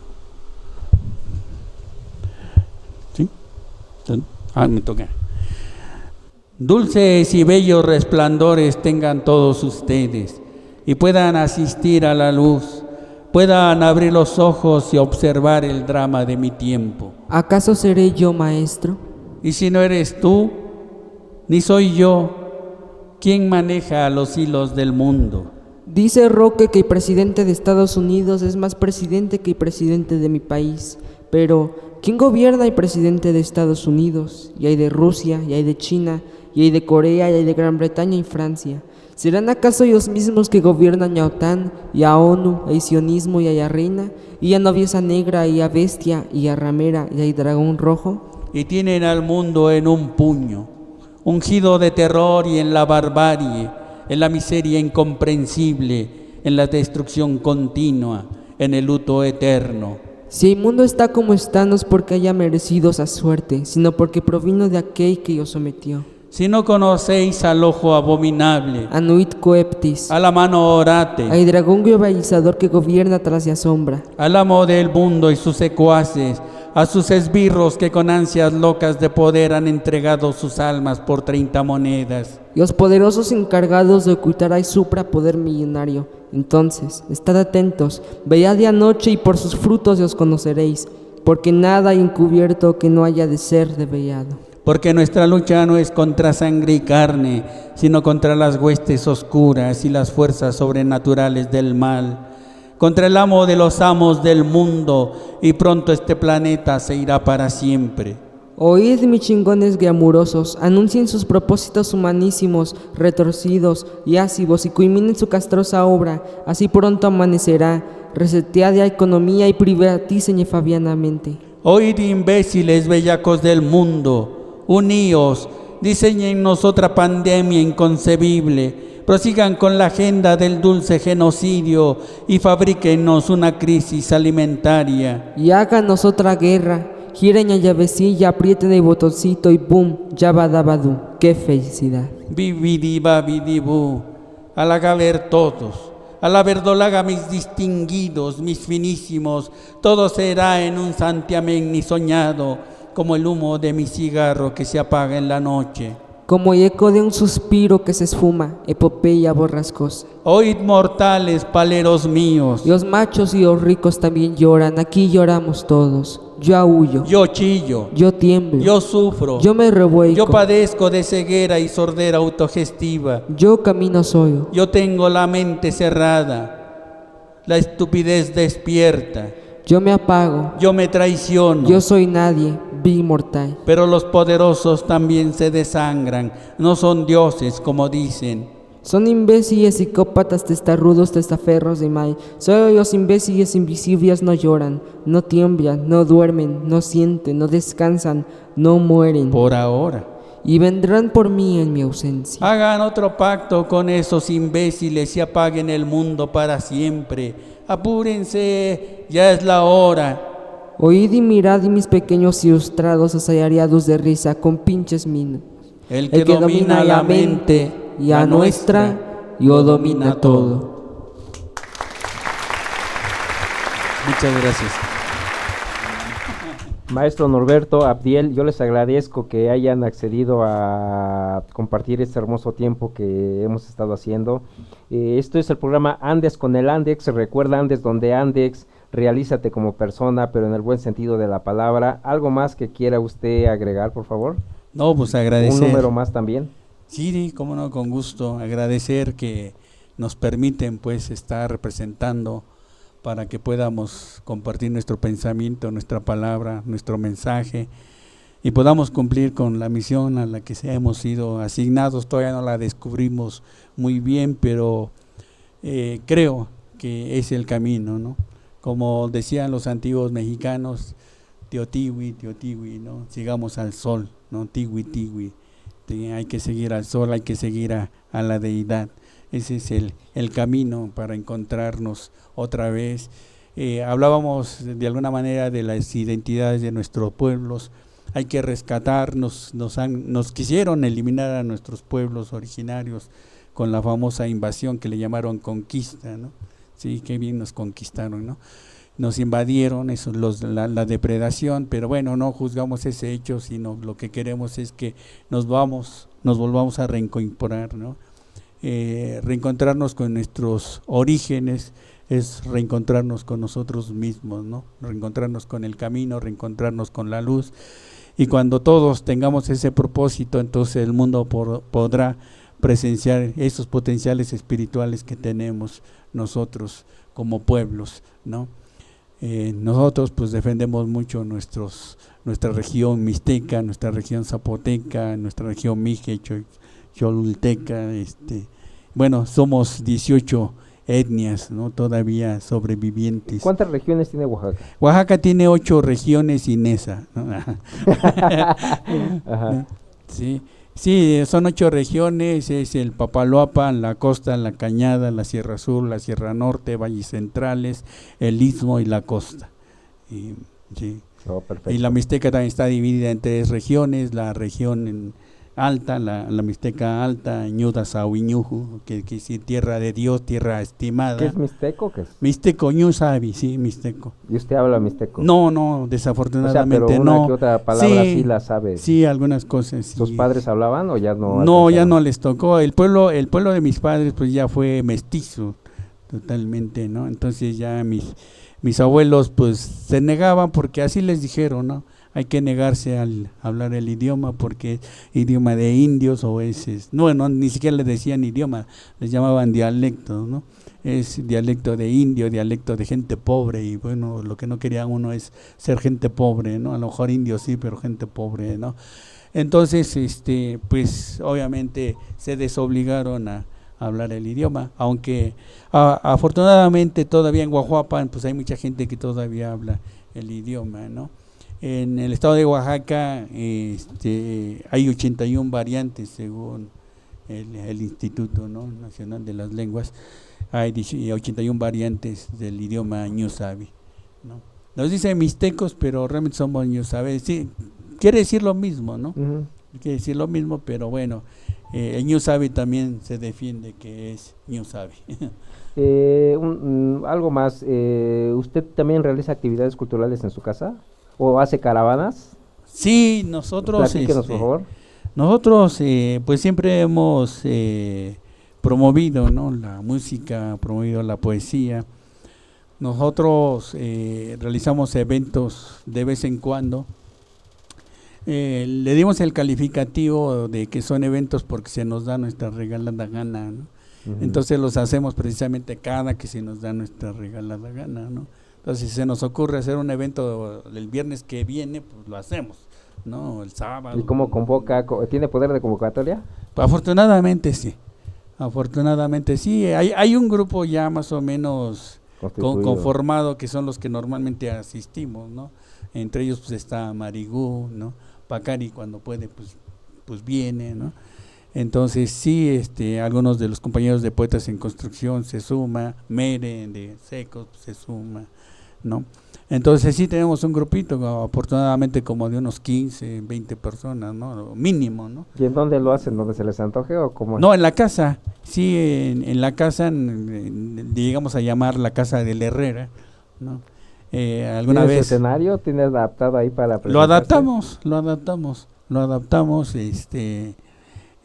¿Sí? Me toca. Dulces y bellos resplandores tengan todos ustedes y puedan asistir a la luz, puedan abrir los ojos y observar el drama de mi tiempo. ¿Acaso seré yo maestro? Y si no eres tú, ni soy yo, ¿quién maneja los hilos del mundo? Dice Roque que el presidente de Estados Unidos es más presidente que el presidente de mi país. Pero, ¿quién gobierna el presidente de Estados Unidos? Y hay de Rusia, y hay de China, y hay de Corea, y hay de Gran Bretaña y Francia. ¿Serán acaso ellos mismos que gobiernan a OTAN, y a ONU, y a sionismo, y a reina, y a novieza negra, y a bestia, y a ramera, y a dragón rojo? Y tienen al mundo en un puño, ungido de terror y en la barbarie, en la miseria incomprensible, en la destrucción continua, en el luto eterno. Si el mundo está como está, no es porque haya merecido esa suerte, sino porque provino de aquel que lo sometió. Si no conocéis al ojo abominable, Anuit coeptis, a la mano orate, al dragón globalizador que gobierna tras y asombra. al amo del mundo y sus secuaces, a sus esbirros que con ansias locas de poder han entregado sus almas por 30 monedas. Y los poderosos encargados de ocultar al suprapoder millonario. Entonces, estad atentos, vead de anoche y por sus frutos os conoceréis, porque nada hay encubierto que no haya de ser develado. Porque nuestra lucha no es contra sangre y carne, sino contra las huestes oscuras y las fuerzas sobrenaturales del mal, contra el amo de los amos del mundo, y pronto este planeta se irá para siempre. Oíd, mis chingones glamurosos, anuncien sus propósitos humanísimos, retorcidos y ácidos, y culminen su castrosa obra, así pronto amanecerá. Resetead la economía y privaticen fabianamente. Oíd, imbéciles bellacos del mundo, uníos, diseñennos otra pandemia inconcebible, prosigan con la agenda del dulce genocidio y fabríquennos una crisis alimentaria. Y háganos otra guerra, giren la llavecilla, aprieten el botoncito y ¡boom! Yabadabadú, ¡qué felicidad! Bibidibabidibú, a la galer todos, a la verdolaga mis distinguidos, mis finísimos, todo será en un santiamén ni soñado, como el humo de mi cigarro que se apaga en la noche. Como el eco de un suspiro que se esfuma, epopeya borrascosa. Oíd, mortales paleros míos. Los machos y los ricos también lloran, aquí lloramos todos. Yo aúllo, Yo chillo, yo tiemblo, yo sufro, yo me revuelco, yo padezco de ceguera y sordera autogestiva. yo camino solo. Yo tengo la mente cerrada, la estupidez despierta. Yo me apago, Yo me traiciono. yo soy nadie, vil mortal. Pero los poderosos también se desangran, no son dioses como dicen. Son imbéciles, psicópatas, testarudos, testaferros de mal. Solo los imbéciles invisibles no lloran, no tiemblan, no duermen, no sienten, no descansan, no mueren. Por ahora. Y vendrán por mí en mi ausencia. Hagan otro pacto con esos imbéciles y apaguen el mundo para siempre. Apúrense, ya es la hora. Oíd y mirad y mis pequeños ilustrados asalariados de risa con pinches minas. El que domina la mente y a nuestra, yo domina todo. Muchas gracias. Maestro Norberto, Abdiel, yo les agradezco que hayan accedido a compartir este hermoso tiempo que hemos estado haciendo. Esto es el programa Andes con el Andex. Recuerda, Andes donde Andex, realízate como persona, pero en el buen sentido de la palabra. ¿Algo más que quiera usted agregar, por favor? No, pues agradecer. Un número más también. Sí, cómo no, con gusto. Agradecer que nos permiten pues estar representando para que podamos compartir nuestro pensamiento, nuestra palabra, nuestro mensaje y podamos cumplir con la misión a la que hemos sido asignados. Todavía no la descubrimos muy bien, pero creo que es el camino, ¿no? Como decían los antiguos mexicanos, Teotihui, Teotihui, ¿no? Sigamos al sol, ¿no? Tihui, Tihui. Hay que seguir al sol, hay que seguir a la deidad. Ese es el camino para encontrarnos otra vez. Hablábamos de alguna manera de las identidades de nuestros pueblos. Hay que rescatarnos. Nos quisieron eliminar a nuestros pueblos originarios con la famosa invasión que le llamaron conquista, ¿no? Sí, qué bien nos conquistaron, ¿no? Nos invadieron, eso, la depredación, pero bueno, no juzgamos ese hecho, sino lo que queremos es que nos volvamos a reincorporar, ¿no? Reencontrarnos con nuestros orígenes es reencontrarnos con nosotros mismos, ¿no? Reencontrarnos con el camino, reencontrarnos con la luz, y cuando todos tengamos ese propósito, entonces el mundo podrá presenciar esos potenciales espirituales que tenemos nosotros como pueblos, ¿no? Nosotros pues defendemos mucho nuestra región mixteca, nuestra región zapoteca, nuestra región mije, cholulteca, bueno, somos 18 etnias, ¿no? Todavía sobrevivientes. ¿Cuántas regiones tiene Oaxaca? Oaxaca tiene 8 regiones y Nesa, ¿no? Ajá. Sí, son 8 regiones, es el Papaloapan, la costa, la Cañada, la Sierra Sur, la Sierra Norte, Valles Centrales, el Istmo y la costa. Sí. Oh, perfecto. Y la Mixteca también está dividida en 3 regiones, la región alta, la Mixteca alta, Ñuda Sahuiñuju, que quiere decir tierra de Dios, tierra estimada. ¿Qué es mixteco? ¿Qué es? Mixteco, Ñusabi, sí, Mixteco. ¿Y usted habla mixteco? No, O sea, desafortunadamente pero una no. que otra palabra sí la sabe. Sí, algunas cosas. ¿Sus sí. padres hablaban o ya no? No, ya alcanzaban? no les tocó. El pueblo de mis padres pues ya fue mestizo totalmente, ¿no? Entonces ya mis abuelos pues se negaban porque así les dijeron, ¿no? Hay que negarse al hablar el idioma porque es idioma de indios o no, ni siquiera les decían idioma, les llamaban dialecto, ¿no? Es dialecto de indio, dialecto de gente pobre y bueno, lo que no quería uno es ser gente pobre, ¿no? A lo mejor indio sí, pero gente pobre, ¿no? Entonces, pues obviamente se desobligaron a hablar el idioma, aunque afortunadamente todavía en Guajuapan pues hay mucha gente que todavía habla el idioma, ¿no? En el estado de Oaxaca hay 81 variantes según el Instituto, ¿no?, Nacional de las Lenguas. Hay 81 variantes del idioma ñusabi, ¿no? Nos dicen mixtecos, pero realmente somos ñusabi. Sí, quiere decir lo mismo, ¿no? Ujú. Quiere decir lo mismo, pero bueno, el ñusabi también se defiende que es ñusabi. Algo más, ¿usted también realiza actividades culturales en su casa? ¿O hace caravanas? Sí, nosotros, Platíquenos, por favor. nosotros pues siempre hemos promovido, ¿no?, la música, promovido la poesía. Nosotros realizamos eventos de vez en cuando. Le dimos el calificativo de que son eventos porque se nos da nuestra regalada gana, ¿no? Ujú. Entonces los hacemos precisamente cada que se nos da nuestra regalada gana, ¿no? Entonces si se nos ocurre hacer un evento el viernes que viene, pues lo hacemos, ¿no? El sábado. ¿Y cómo convoca? ¿Tiene poder de convocatoria? Afortunadamente sí. Afortunadamente sí. Hay un grupo ya más o menos Constituido. conformado que son los que normalmente asistimos, ¿no? Entre ellos pues está Marigú, ¿no? Pacari cuando puede pues viene, ¿no? Entonces sí, algunos de los compañeros de Poetas en Construcción se suma, Mere de Secos se suma, ¿no? Entonces sí tenemos un grupito, afortunadamente como de unos 15, 20 personas, ¿no? Mínimo, ¿no? ¿Y en dónde lo hacen? ¿Dónde se les antoje o cómo? No, en la casa, sí, en la casa, llegamos a llamar la casa del Herrera, ¿no? Alguna ¿Tiene su vez escenario? ¿Tiene adaptado ahí para lo presentarse? adaptamos,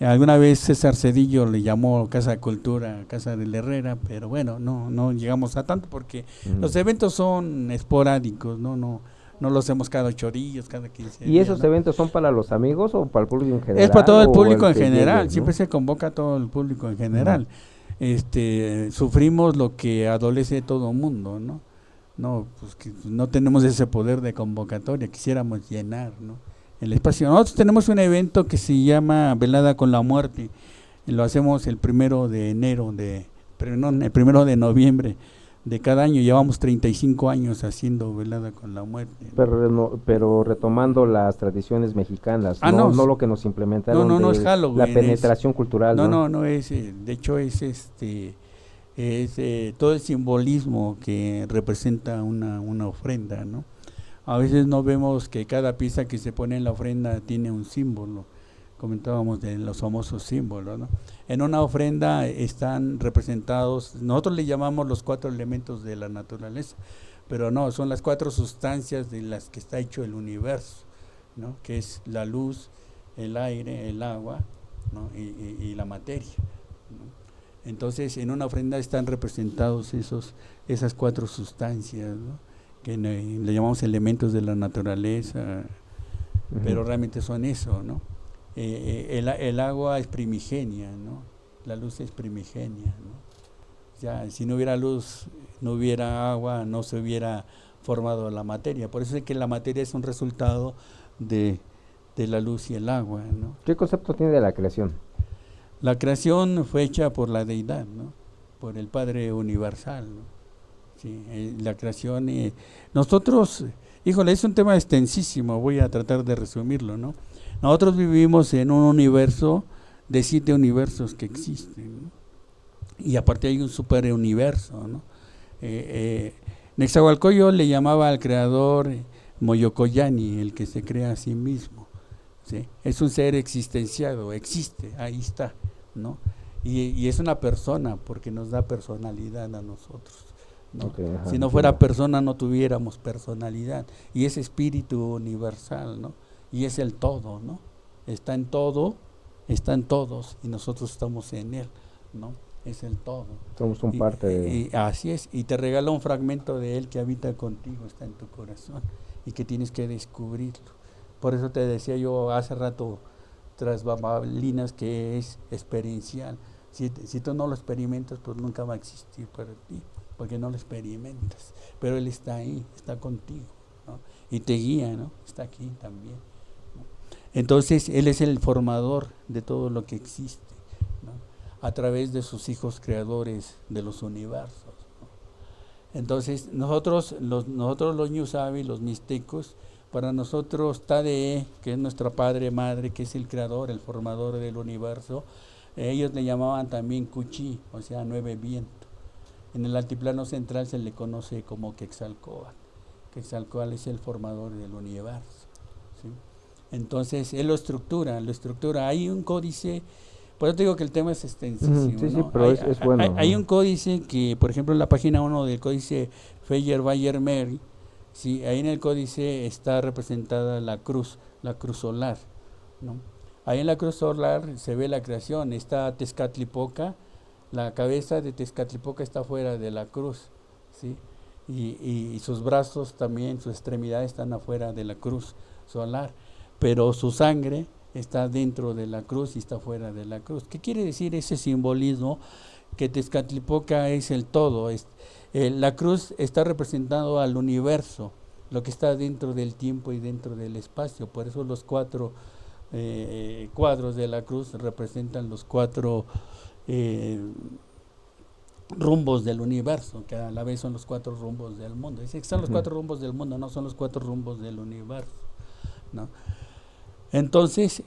alguna vez César Cedillo le llamó Casa de Cultura, Casa del Herrera, pero bueno, no llegamos a tanto porque Ujú. los eventos son esporádicos, no los hacemos cada 8 días, cada 15 ¿Y días, esos ¿no? eventos son para los amigos o para el público en general? Es para todo el o público en que general, llegue, ¿no? siempre se convoca a todo el público en general. Sufrimos lo que adolece todo mundo, ¿no? No, pues que no tenemos ese poder de convocatoria, quisiéramos llenar, ¿no?, el espacio. Nosotros tenemos un evento que se llama Velada con la Muerte, y lo hacemos el 1 de enero, el 1 de noviembre de cada año. Llevamos 35 años haciendo Velada con la Muerte, ¿no? Pero retomando las tradiciones mexicanas, No, no lo que nos implementaron no es de Halloween, la penetración cultural, ¿no? No es, de hecho es todo el simbolismo que representa una ofrenda, ¿no? A veces no vemos que cada pieza que se pone en la ofrenda tiene un símbolo. Comentábamos de los famosos símbolos, ¿no? En una ofrenda están representados, nosotros le llamamos los 4 elementos de la naturaleza, pero no, son las 4 sustancias de las que está hecho el universo, ¿no?, que es la luz, el aire, el agua, ¿no?, y la materia, ¿no? Entonces en una ofrenda están representados esas 4 sustancias, ¿no?, que le llamamos elementos de la naturaleza, Ujú. pero realmente son eso, ¿no? El agua es primigenia, ¿no? La luz es primigenia, ¿no? Ya, si no hubiera luz, no hubiera agua, no se hubiera formado la materia. Por eso es que la materia es un resultado de la luz y el agua, ¿no? ¿Qué concepto tiene de la creación? La creación fue hecha por la deidad, ¿no?, por el Padre Universal, ¿no? Sí, la creación, nosotros, híjole, es un tema extensísimo, voy a tratar de resumirlo, ¿no? Nosotros vivimos en un universo de 7 universos que existen, ¿no? Y aparte hay un superuniverso, ¿no? Nezahualcóyotl le llamaba al creador Moyocoyani, el que se crea a sí mismo, ¿sí? Es un ser existenciado, existe, ahí está, ¿no? Y es una persona porque nos da personalidad a nosotros, ¿no? Ok, ajá, Si no fuera entiendo. persona no tuviéramos personalidad, y es espíritu universal, ¿no? Y es el todo, ¿no? Está en todo, está en todos y nosotros estamos en él, ¿no? Es el todo. Somos un parte de... Y así es, y te regala un fragmento de él que habita contigo, está en tu corazón y que tienes que descubrirlo. Por eso te decía yo hace rato tras bambalinas que es experiencial. Si tú no lo experimentas, pues nunca va a existir para ti, porque no lo experimentas. Pero él está ahí, está contigo, ¿no? Y te guía, ¿no? Está aquí también, ¿no? Entonces, él es el formador de todo lo que existe, ¿no? A través de sus hijos creadores de los universos, ¿no? Entonces, nosotros los Ñusabi, los mixtecos, para nosotros Tade, que es nuestro padre, madre, que es el creador, el formador del universo, ellos le llamaban también Cuchi, o sea, 9 vientos. En el altiplano central se le conoce como Quetzalcóatl. Quetzalcóatl es el formador del universo, ¿sí? Entonces, él lo estructura. Hay un códice, por eso te digo que el tema es extensísimo, Sí, sí, ¿no? pero es bueno. Hay un códice que, por ejemplo, en la página 1 del códice Feyer-Bayer-Meri, sí, ahí en el códice está representada la cruz solar, ¿no? Ahí en la cruz solar se ve la creación, está Tezcatlipoca, la cabeza de Tezcatlipoca está fuera de la cruz, ¿sí? Y sus brazos también, sus extremidades están afuera de la cruz solar, pero su sangre está dentro de la cruz y está fuera de la cruz. ¿Qué quiere decir ese simbolismo? Que Tezcatlipoca es el todo, la cruz está representando al universo, lo que está dentro del tiempo y dentro del espacio, por eso los 4 cuadros de la cruz representan los 4 rumbos del universo, que a la vez son los 4 rumbos del mundo. Dice que son los 4 rumbos del mundo, no son los 4 rumbos del universo, ¿no? Entonces,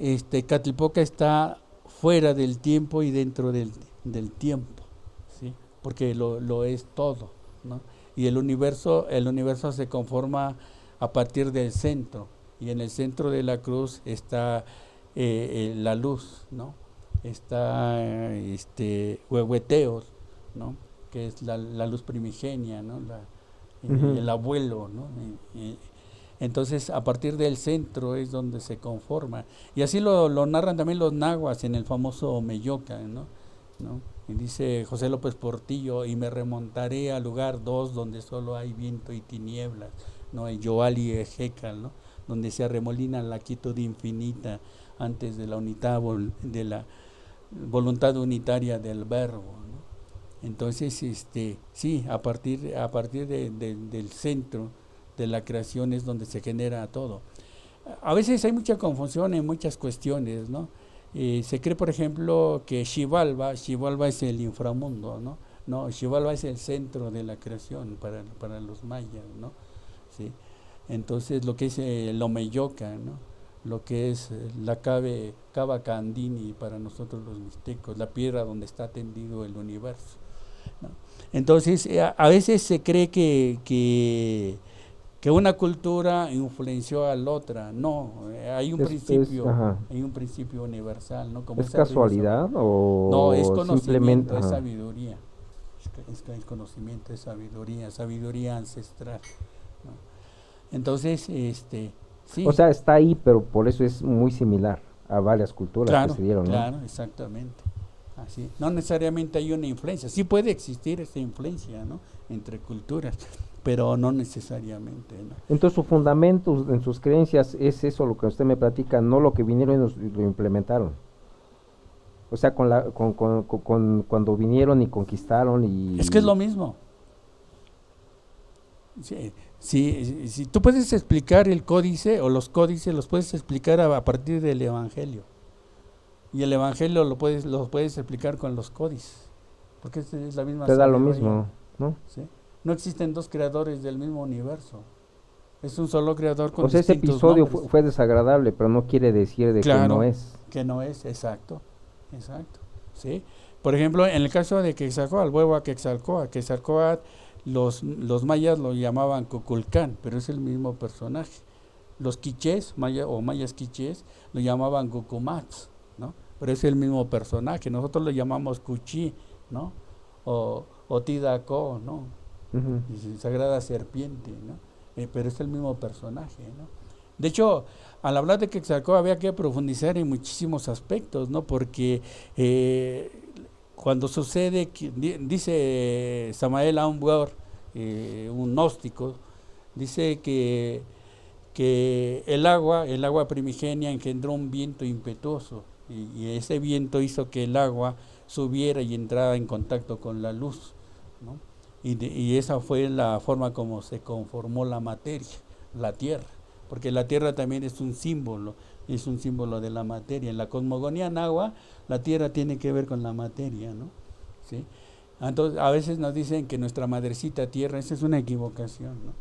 Catlipoca está fuera del tiempo y dentro del tiempo, ¿sí? Porque lo es todo, ¿no? Y el universo se conforma a partir del centro, y en el centro de la cruz está la luz, ¿no? Está Huehueteos, ¿no? Que es la luz primigenia, ¿no? El abuelo, ¿no? Entonces, a partir del centro es donde se conforma. Y así lo narran también los nahuas en el famoso Meyoca, ¿no? Y dice José López Portillo, y me remontaré al lugar 2 donde solo hay viento y tinieblas, ¿no? Y Yoali y Ejecal, ¿no? Donde se arremolina la quietud infinita antes de la unidad, de la voluntad unitaria del verbo, ¿no? Entonces, sí, a partir del centro de la creación es donde se genera todo. A veces hay mucha confusión en muchas cuestiones, ¿no? Se cree, por ejemplo, que Xibalba es el inframundo, ¿no? No, Xibalba es el centro de la creación para los mayas, ¿no? ¿Sí? Entonces, lo que es el Omeyoca, ¿no? Lo que es la Cava Candini para nosotros los mixtecos, la piedra donde está tendido el universo, ¿no? Entonces, a veces se cree que una cultura influenció a la otra. No, hay un principio universal, ¿no? Como ¿Es casualidad o no, es conocimiento, simplemente? es sabiduría. Es conocimiento, es sabiduría ancestral, ¿no? Entonces, sí. O sea, está ahí, pero por eso es muy similar a varias culturas que se dieron, ¿no? Claro, exactamente. Así. No necesariamente hay una influencia. Sí puede existir esa influencia, ¿no? Entre culturas, pero no necesariamente, ¿no? Entonces su fundamento en sus creencias es eso, lo que usted me platica, no lo que vinieron y lo implementaron. O sea, cuando vinieron y conquistaron y... Es que es lo mismo. Si tú puedes explicar el códice o los códices, los puedes explicar a partir del Evangelio. Y el Evangelio lo puedes explicar con los códices. Porque es la misma... Te da lo mismo, ¿no? ¿Sí? No existen 2 creadores del mismo universo. Es un solo creador con distintos ese episodio nombres. fue desagradable, pero no quiere decir de que no es. Que no es, exacto. ¿Sí? Por ejemplo, en el caso de Quetzalcóatl, vuelvo a Quetzalcóatl, los mayas lo llamaban Cuculcán, pero es el mismo personaje, los quichés, mayas quichés, lo llamaban Gukumats, ¿no? Pero es el mismo personaje, nosotros lo llamamos Cuchí, ¿no? O Tidaco, ¿no? Y Sagrada Serpiente, ¿no? Pero es el mismo personaje, ¿no? De hecho, al hablar de Quetzalcóatl había que profundizar en muchísimos aspectos, ¿no? Porque cuando sucede, dice Samael Aun Weor, un gnóstico, dice que el agua primigenia engendró un viento impetuoso y ese viento hizo que el agua subiera y entrara en contacto con la luz, ¿no? Y esa fue la forma como se conformó la materia, la tierra, porque la tierra también es un símbolo de la materia. En la cosmogonía náhuatl, la tierra tiene que ver con la materia, ¿no? ¿Sí? Entonces, a veces nos dicen que nuestra madrecita tierra, esa es una equivocación, ¿no?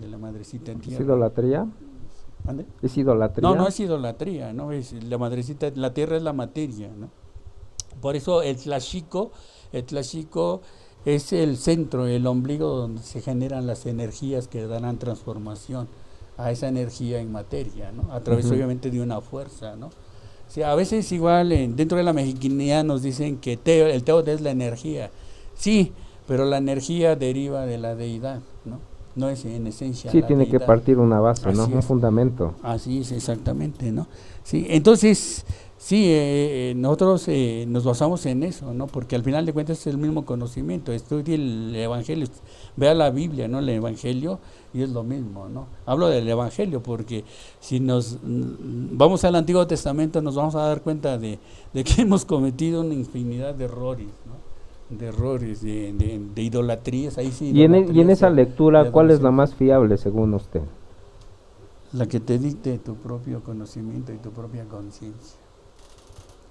De la madrecita tierra. ¿Es idolatría? ¿Ande? ¿Es idolatría? No, no es idolatría, ¿no? Es la madrecita, la tierra es la materia, ¿no? Por eso el tlaxico es el centro, el ombligo donde se generan las energías que darán transformación a esa energía en materia, ¿no? A través obviamente de una fuerza, ¿no? O sea, a veces igual dentro de la mexicanidad nos dicen que el teot es la energía. Sí, pero la energía deriva de la deidad, ¿no? No es en esencia Sí, la tiene deidad. que partir una base, ¿no? Así Un es. fundamento. Así es, exactamente, ¿no? Sí, entonces, sí, nosotros nos basamos en eso, ¿no? Porque al final de cuentas es el mismo conocimiento. Estudie el Evangelio, vea la Biblia, ¿no? El Evangelio, y es lo mismo, ¿no? Hablo del Evangelio porque si nos vamos al Antiguo Testamento nos vamos a dar cuenta de que hemos cometido una infinidad de errores, ¿no? De errores, de idolatrías, ahí sí. Y en idolatrías esa de lectura, ¿cuál es la adoración. más fiable según usted? La que te dicte tu propio conocimiento y tu propia conciencia.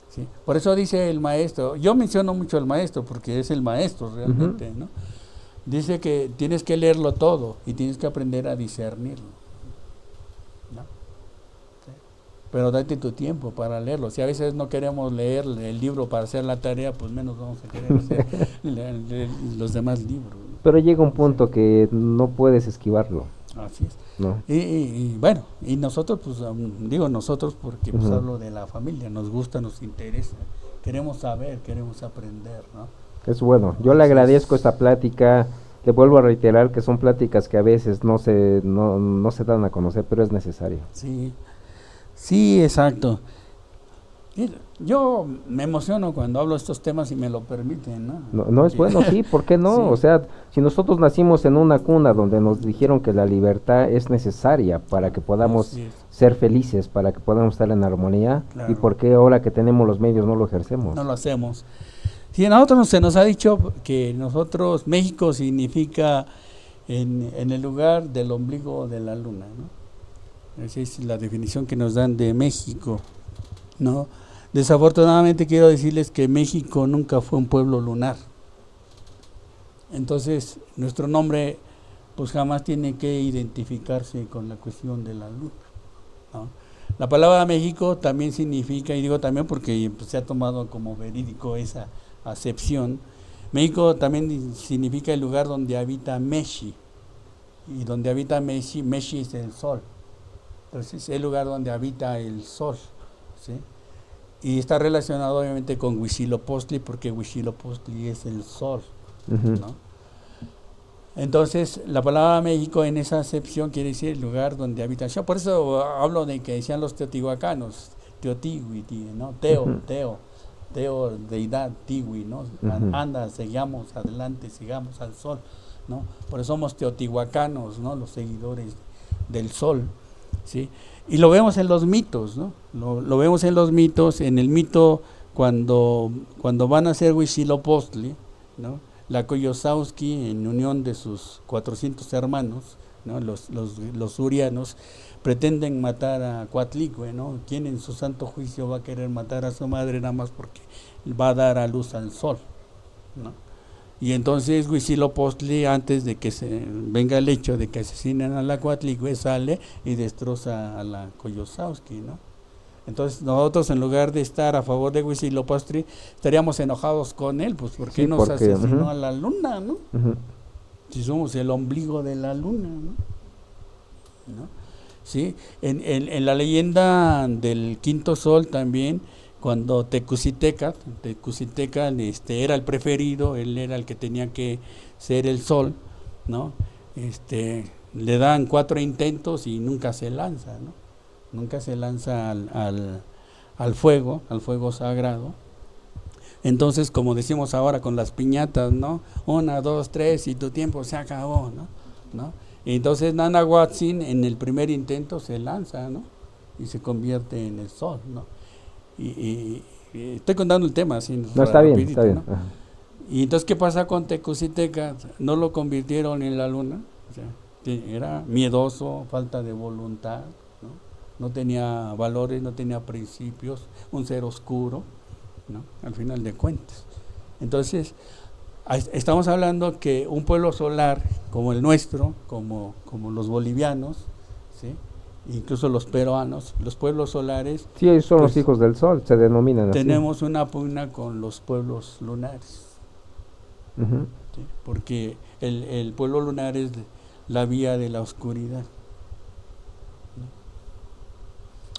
¿Sí? Por eso dice el maestro, yo menciono mucho al maestro porque es el maestro realmente, ¿no? Dice que tienes que leerlo todo y tienes que aprender a discernirlo, ¿no? ¿Sí? Pero date tu tiempo para leerlo. Si a veces no queremos leer el libro para hacer la tarea, pues menos vamos a querer hacer los demás libros, ¿no? Pero llega un punto que no puedes esquivarlo, Así es. ¿no? Y bueno, y nosotros, pues digo nosotros porque pues Ujú. hablo de la familia, nos gusta, nos interesa, queremos saber, queremos aprender, ¿no? Es bueno. Yo le agradezco esta plática. Le vuelvo a reiterar que son pláticas que a veces no se dan a conocer, pero es necesario. Sí, sí, exacto. Yo me emociono cuando hablo de estos temas y me lo permiten, ¿no? No es bueno, sí, ¿por qué no? Sí. O sea, si nosotros nacimos en una cuna donde nos dijeron que la libertad es necesaria para que podamos Así es. ser felices, para que podamos estar en armonía, Claro. ¿y por qué ahora que tenemos los medios no lo ejercemos? No lo hacemos. Sí, a nosotros se nos ha dicho que nosotros, México significa en el lugar del ombligo de la luna, ¿no? Esa es la definición que nos dan de México, ¿no? Desafortunadamente quiero decirles que México nunca fue un pueblo lunar. Entonces, nuestro nombre pues jamás tiene que identificarse con la cuestión de la luna, ¿no? La palabra México también significa, y digo también porque pues, se ha tomado como verídico esa acepción, México también significa el lugar donde habita Meshi, y donde habita Meshi es el sol, entonces es el lugar donde habita el sol, ¿sí? Y está relacionado obviamente con Huitzilopochtli porque Huitzilopochtli es el sol, Ujú. ¿no? Entonces, la palabra México en esa acepción quiere decir el lugar donde habita. Yo por eso hablo de que decían los teotihuacanos, Teotihui, ¿no? Teo, deidad, Tihui, ¿no? Ujú. Anda, sigamos adelante, sigamos al sol, ¿no? Por eso somos teotihuacanos, ¿no? Los seguidores del sol, ¿sí? Y lo vemos en los mitos, ¿no? Lo vemos en los mitos, en el mito cuando van a hacer Huitzilopochtli, ¿no? La Coyosauski, en unión de sus 400 hermanos, ¿no? Los urianos, pretenden matar a Coatlicue, ¿no? ¿Quién en su santo juicio va a querer matar a su madre nada más porque va a dar a luz al sol, ¿no? Y entonces Huitzilopochtli, antes de que se venga el hecho de que asesinen a la Coatlicue, sale y destroza a la Coyosauski, ¿no? Entonces nosotros en lugar de estar a favor de Huitzilopochtli estaríamos enojados con él, pues porque Sí, nos porque, asesinó ujú. a la luna, ¿no? Ujú. Si somos el ombligo de la luna, ¿no? ¿sí? En la leyenda del quinto sol también, cuando Tecusiteca era el preferido, él era el que tenía que ser el sol, ¿no? Le dan 4 intentos y nunca se lanza, ¿no? Nunca se lanza al fuego sagrado. Entonces, como decimos ahora con las piñatas, ¿no? 1, 2, 3 y tu tiempo se acabó, ¿no? Y entonces Nanahuatzin en el primer intento se lanza, ¿no? Y se convierte en el sol, ¿no? Y estoy contando el tema así. No, está bien, está bien. ¿no? Y entonces, ¿qué pasa con Tecusiteca? No lo convirtieron en la luna, o sea, era miedoso, falta de voluntad, ¿no? No tenía valores, no tenía principios, un ser oscuro, ¿no? Al final de cuentas. Entonces, estamos hablando que un pueblo solar como el nuestro, como los bolivianos, ¿sí? Incluso los peruanos, los pueblos solares. Sí, ellos son pues, los hijos del sol, se denominan así. Tenemos una pugna con los pueblos lunares. Uh-huh. ¿Sí? Porque el pueblo lunar es la vía de la oscuridad.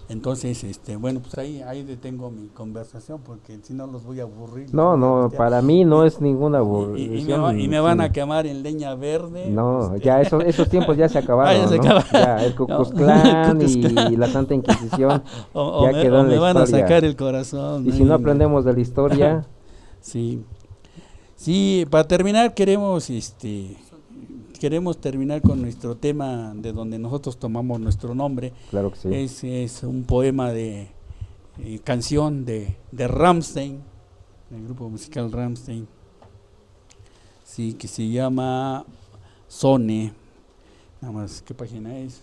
Entonces, bueno, pues ahí detengo mi conversación porque si no los voy a aburrir. No, para mí no es ninguna aburrición. Y me van a quemar en leña verde. No, ya esos tiempos ya se acabaron, ya se ¿no? acabaron. Ya el Ku Klux Klan y la Santa Inquisición ya quedó en la me van a historia. sacar el corazón. Y si no aprendemos de la historia. Sí, para terminar queremos terminar con nuestro tema de donde nosotros tomamos nuestro nombre. Claro que sí. Es un poema de canción de Rammstein, el grupo musical Rammstein, sí, que se llama Sonne. Nada más, ¿qué página es?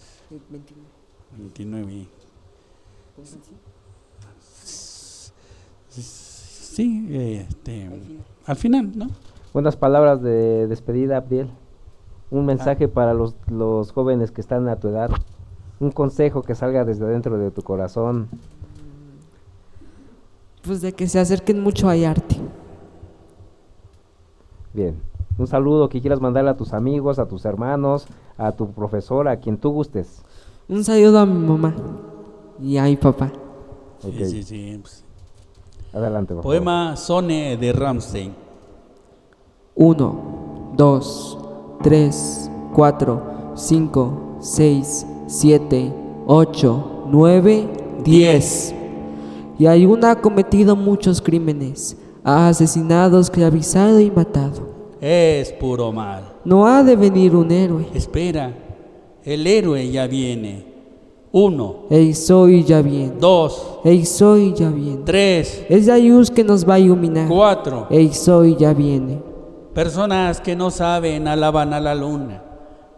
29. Sí, al final, ¿no? Unas palabras de despedida, Abdiel. Un mensaje para los jóvenes que están a tu edad. Un consejo que salga desde dentro de tu corazón. Pues de que se acerquen mucho a arte. Bien. Un saludo que quieras mandarle a tus amigos, a tus hermanos, a tu profesora, a quien tú gustes. Un saludo a mi mamá y a mi papá. Okay. Sí. Pues. Adelante, por Poema Sonne de Rammstein. 1, 2, 3, 4, 5, 6, 7, 8, 9, 10. Y Ayuna ha cometido muchos crímenes, ha asesinado, esclavizado y matado. Es puro mal. No ha de venir un héroe. Espera, el héroe ya viene. 1, Soy ya viene. 2, Soy ya viene. 3, Es Dayus que nos va a iluminar. 4. Soy ya viene. Personas que no saben alaban a la luna,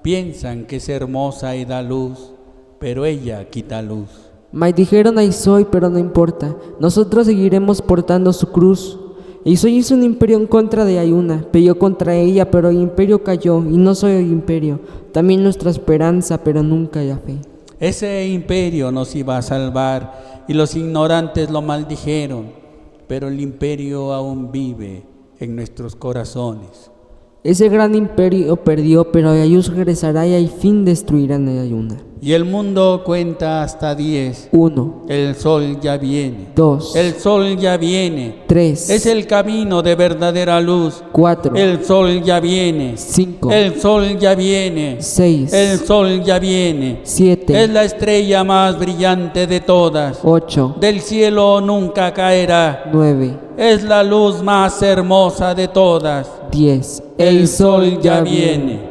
piensan que es hermosa y da luz, pero ella quita luz. Me dijeron soy, pero no importa. Nosotros seguiremos portando su cruz. Soy hizo un imperio en contra de Ayuna, peleó contra ella, pero el imperio cayó, y no soy el imperio. También nuestra esperanza, pero nunca la fe. Ese imperio nos iba a salvar, y los ignorantes lo maldijeron, pero el imperio aún vive en nuestros corazones. Ese gran imperio perdió, pero Ayus regresará y al fin destruirán a Ayuna. Y el mundo cuenta hasta 10. 1, El sol ya viene. 2, El sol ya viene. 3, Es el camino de verdadera luz. 4, El sol ya viene. 5, El sol ya viene. 6, El sol ya viene. 7, Es la estrella más brillante de todas. 8, Del cielo nunca caerá. 9, Es la luz más hermosa de todas. 10. El sol ya viene.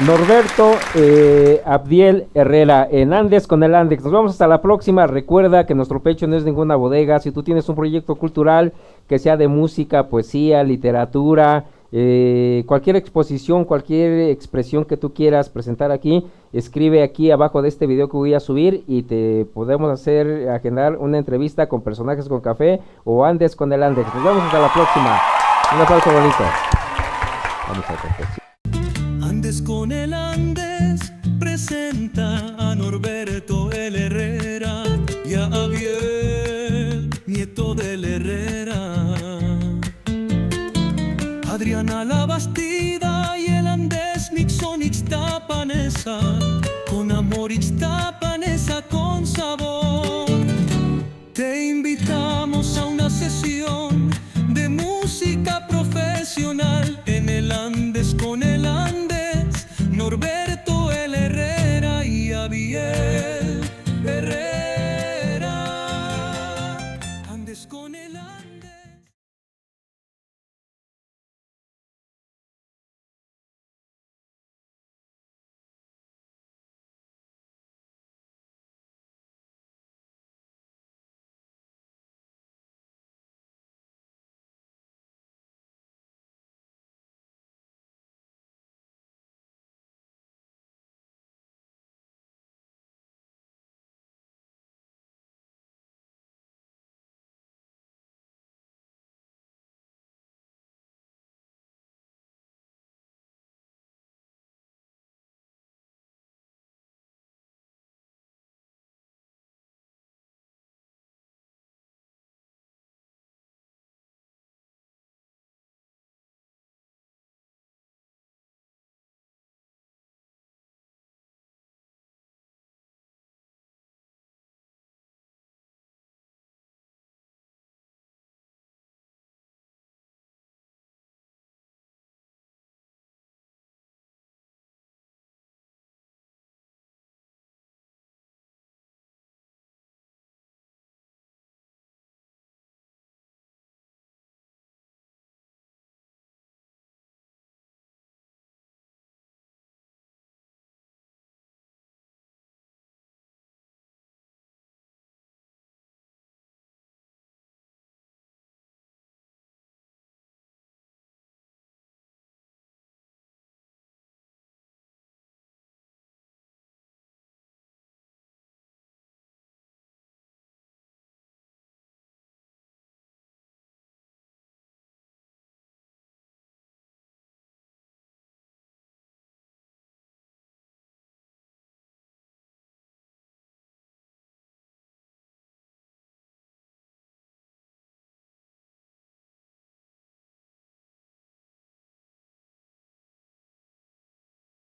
Norberto Abdiel Herrera en Andes con el Andex. Nos vemos hasta la próxima. Recuerda que nuestro pecho no es ninguna bodega. Si tú tienes un proyecto cultural que sea de música, poesía, literatura, cualquier exposición, cualquier expresión que tú quieras presentar aquí, escribe aquí abajo de este video que voy a subir y te podemos agendar una entrevista con Personajes con Café o Andes con el Andex. Nos vemos hasta la próxima. Un aplauso bonito. Vamos a reflexionar. Andes con el Andes presenta a Norberto el Herrera y a Abiel, nieto del Herrera. Adriana la Bastida y el Andes Mixon Ixtapanesa, con amor Ixtapanesa.